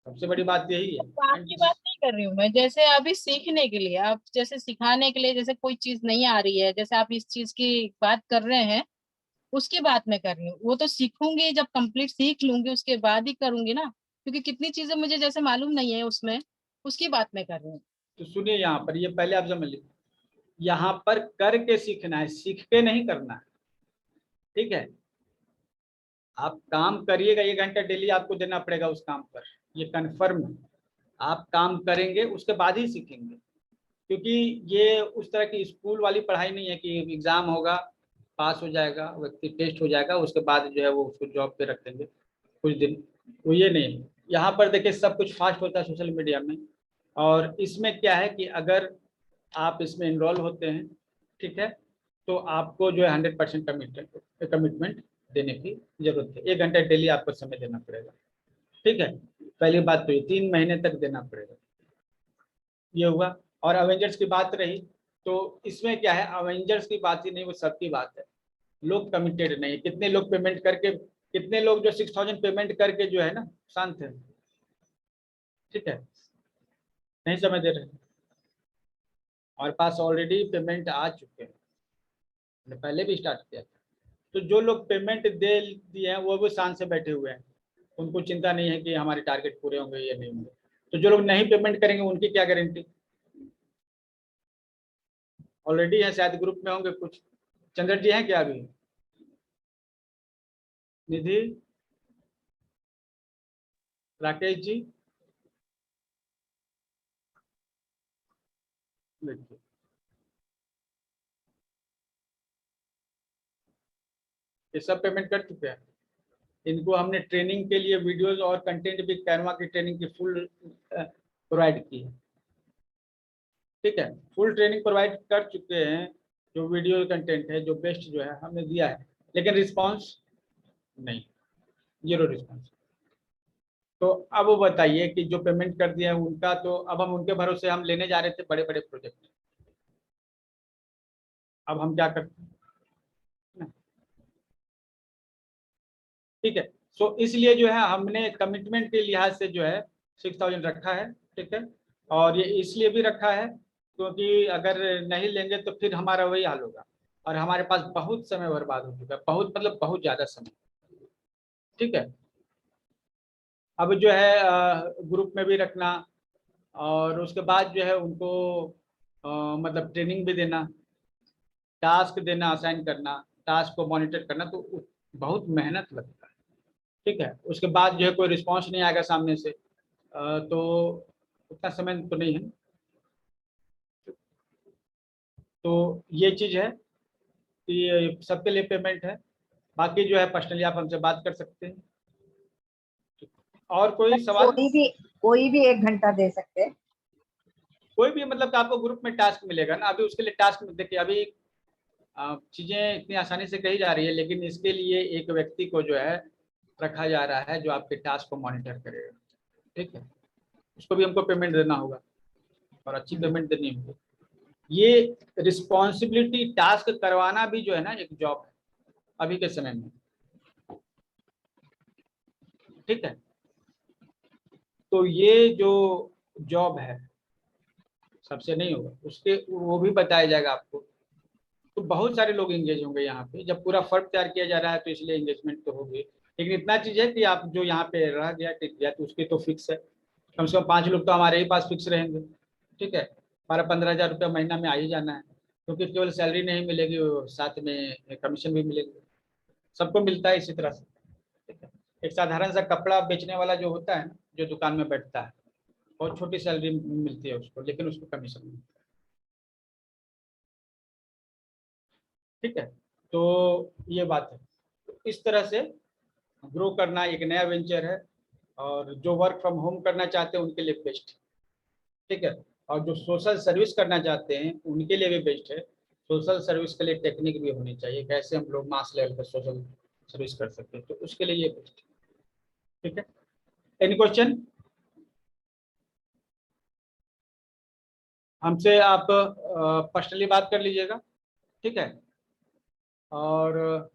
सबसे बड़ी बात यही है। काम की बात नहीं कर रही हूँ मैं, जैसे अभी सीखने के लिए, आप जैसे सिखाने के लिए, जैसे कोई चीज नहीं आ रही है, जैसे आप इस चीज की बात कर रहे हैं, उसकी बात मैं कर रही हूँ। वो तो सीखूंगी, जब कंप्लीट सीख लूंगी उसके बाद ही करूंगी ना, क्योंकि कितनी चीजें मुझे जैसे मालूम नहीं है उसमें, उसकी बात मैं कर रही हूँ। तो सुनिए यहाँ पर, ये पहले आप समझ लीजिए, यहाँ पर करके सीखना है, सीख के नहीं करना है। ठीक है, आप काम करिएगा, 1 घंटा डेली आपको देना पड़ेगा उस काम पर, ये कन्फर्म है। आप काम करेंगे उसके बाद ही सीखेंगे, क्योंकि ये उस तरह की स्कूल वाली पढ़ाई नहीं है कि एग्जाम होगा, पास हो जाएगा व्यक्ति, टेस्ट हो जाएगा, उसके बाद जो है वो उसको जॉब पे रख देंगे कुछ दिन, वो ये नहीं है। यहाँ पर देखिए सब कुछ फास्ट होता है सोशल मीडिया में, और इसमें क्या है कि अगर आप इसमें इनरोल होते हैं, ठीक है, तो आपको जो है 100% कमिटमेंट देने की जरूरत है। 1 घंटा डेली आपको समय देना पड़ेगा। ठीक है, पहली बात तो ये 3 महीने तक देना पड़ेगा, ये हुआ। और अवेंजर्स की बात रही तो इसमें क्या है, अवेंजर्स की बात ही नहीं, वो सबकी बात है, लोग कमिटेड नहीं है। कितने लोग पेमेंट करके, कितने लोग जो 6000 पेमेंट करके जो है ना शांत है, ठीक है, नहीं समझ दे रहे, और पास ऑलरेडी पेमेंट आ चुके हैं, मैंने पहले भी स्टार्ट किया था। तो जो लोग पेमेंट दे दिए हैं वो भी शांत से बैठे हुए हैं, उनको चिंता नहीं है कि हमारे टारगेट पूरे होंगे या नहीं होंगे। तो जो लोग नहीं पेमेंट करेंगे उनकी क्या गारंटी? ऑलरेडी है, शायद ग्रुप में होंगे कुछ। चंद्र जी हैं क्या अभी? निधि, राकेश जी, देखिए ये सब पेमेंट कर चुके हैं। इनको हमने ट्रेनिंग के लिए वीडियोस और कंटेंट भी, कैनवा की ट्रेनिंग की फुल प्रोवाइड की है। ठीक है, फुल ट्रेनिंग प्रोवाइड कर चुके हैं, जो वीडियो कंटेंट है जो बेस्ट जो है हमने दिया है। लेकिन रिस्पांस नहीं, 0 रिस्पांस। तो अब वो बताइए कि जो पेमेंट कर दिया है उनका, तो अब हम उनके भरोसे हम लेने जा रहे थे बड़े बड़े प्रोजेक्ट, अब हम क्या करते हैं? ठीक है। सो इसलिए जो है हमने कमिटमेंट के लिहाज से जो है 6000 रखा है। ठीक है, और ये इसलिए भी रखा है क्योंकि अगर नहीं लेंगे तो फिर हमारा वही हाल होगा, और हमारे पास बहुत समय बर्बाद हो चुका है, बहुत मतलब बहुत ज्यादा समय। ठीक है, अब जो है ग्रुप में भी रखना, और उसके बाद जो है उनको मतलब ट्रेनिंग भी देना, टास्क देना, असाइन करना, टास्क को मॉनिटर करना, तो बहुत मेहनत लगता है। ठीक है, उसके बाद जो है कोई रिस्पांस नहीं आएगा सामने से, तो उतना समय तो नहीं है। तो ये चीज़ है कि सबके लिए पेमेंट है, बाकी जो है पर्सनली आप हमसे बात कर सकते हैं। और कोई सवाल? कोई भी 1 घंटा दे सकते हैं। कोई भी, मतलब आपको ग्रुप में टास्क मिलेगा ना, अभी उसके लिए टास्क में देखिए, अभी चीजें इतनी आसानी से कही जा रही है, लेकिन इसके लिए एक व्यक्ति को जो है रखा जा रहा है जो आपके टास्क को मॉनिटर करेगा। ठीक है, उसको भी हमको पेमेंट देना होगा, और अच्छी पेमेंट देनी होगी। ये रिस्पॉन्सिबिलिटी, टास्क करवाना भी जो है ना एक जॉब है अभी के समय में। ठीक है, तो ये जो जॉब है सबसे नहीं होगा, उसके वो भी बताया जाएगा आपको। तो बहुत सारे लोग एंगेज होंगे यहाँ पे, जब पूरा फर्म तैयार किया जा रहा है तो इसलिए एंगेजमेंट तो होगी। लेकिन इतना चीज है कि आप जो यहाँ पे रह गया, टिक गया, तो उसके तो फिक्स है, कम से कम 5 लोग तो हमारे ही पास फिक्स रहेंगे। ठीक है, 12-15 हज़ार रुपया महीना में आ ही जाना है, क्योंकि केवल सैलरी नहीं मिलेगी, साथ में कमीशन भी मिलेगी, सबको मिलता है इसी तरह से। ठीक है, एक साधारण सा कपड़ा बेचने वाला जो होता है, जो दुकान में बैठता है, बहुत छोटी सैलरी मिलती है उसको, लेकिन उसको कमीशन मिलता है। ठीक है, तो ये बात है। तो इस तरह से ग्रो करना एक नया वेंचर है, और जो वर्क फ्रॉम होम करना चाहते हैं उनके लिए बेस्ट है। ठीक है, और जो सोशल सर्विस करना चाहते हैं उनके लिए भी बेस्ट है। सोशल सर्विस के लिए टेक्निक भी होनी चाहिए, कैसे हम लोग मास लेवल पर सोशल सर्विस कर सकते हैं, तो उसके लिए ये बेस्ट है। ठीक है, एनी क्वेश्चन? हमसे आप पर्सनली बात कर लीजिएगा। ठीक है, और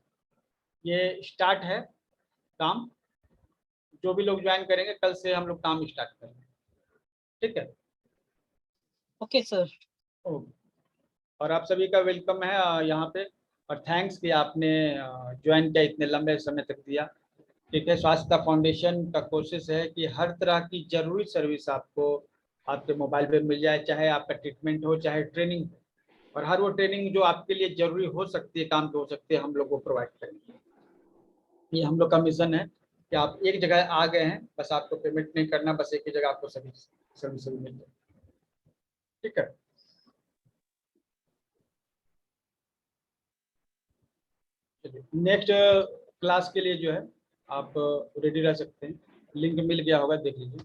ये स्टार्ट है काम, जो भी लोग ज्वाइन करेंगे कल से हम लोग काम स्टार्ट करेंगे। ठीक है, ओके सर। ओके, और आप सभी का वेलकम है यहाँ पे, और थैंक्स कि आपने ज्वाइन किया, इतने लंबे समय तक दिया। ठीक है, स्वास्थ्य फाउंडेशन का कोशिश है कि हर तरह की जरूरी सर्विस आपको आपके मोबाइल पे मिल जाए, चाहे आपका ट्रीटमेंट हो, चाहे ट्रेनिंग हो, और हर वो ट्रेनिंग जो आपके लिए जरूरी हो सकती है, काम पे हो सकती है, हम लोग को प्रोवाइड करेंगे। ये हम लोग का मिशन है कि आप एक जगह आ गए हैं, बस आपको पेमेंट नहीं करना, बस एक ही जगह आपको सभी सर्विस मिल जाए। ठीक है, नेक्स्ट क्लास के लिए जो है आप रेडी रह सकते हैं, लिंक मिल गया होगा, देख लीजिए।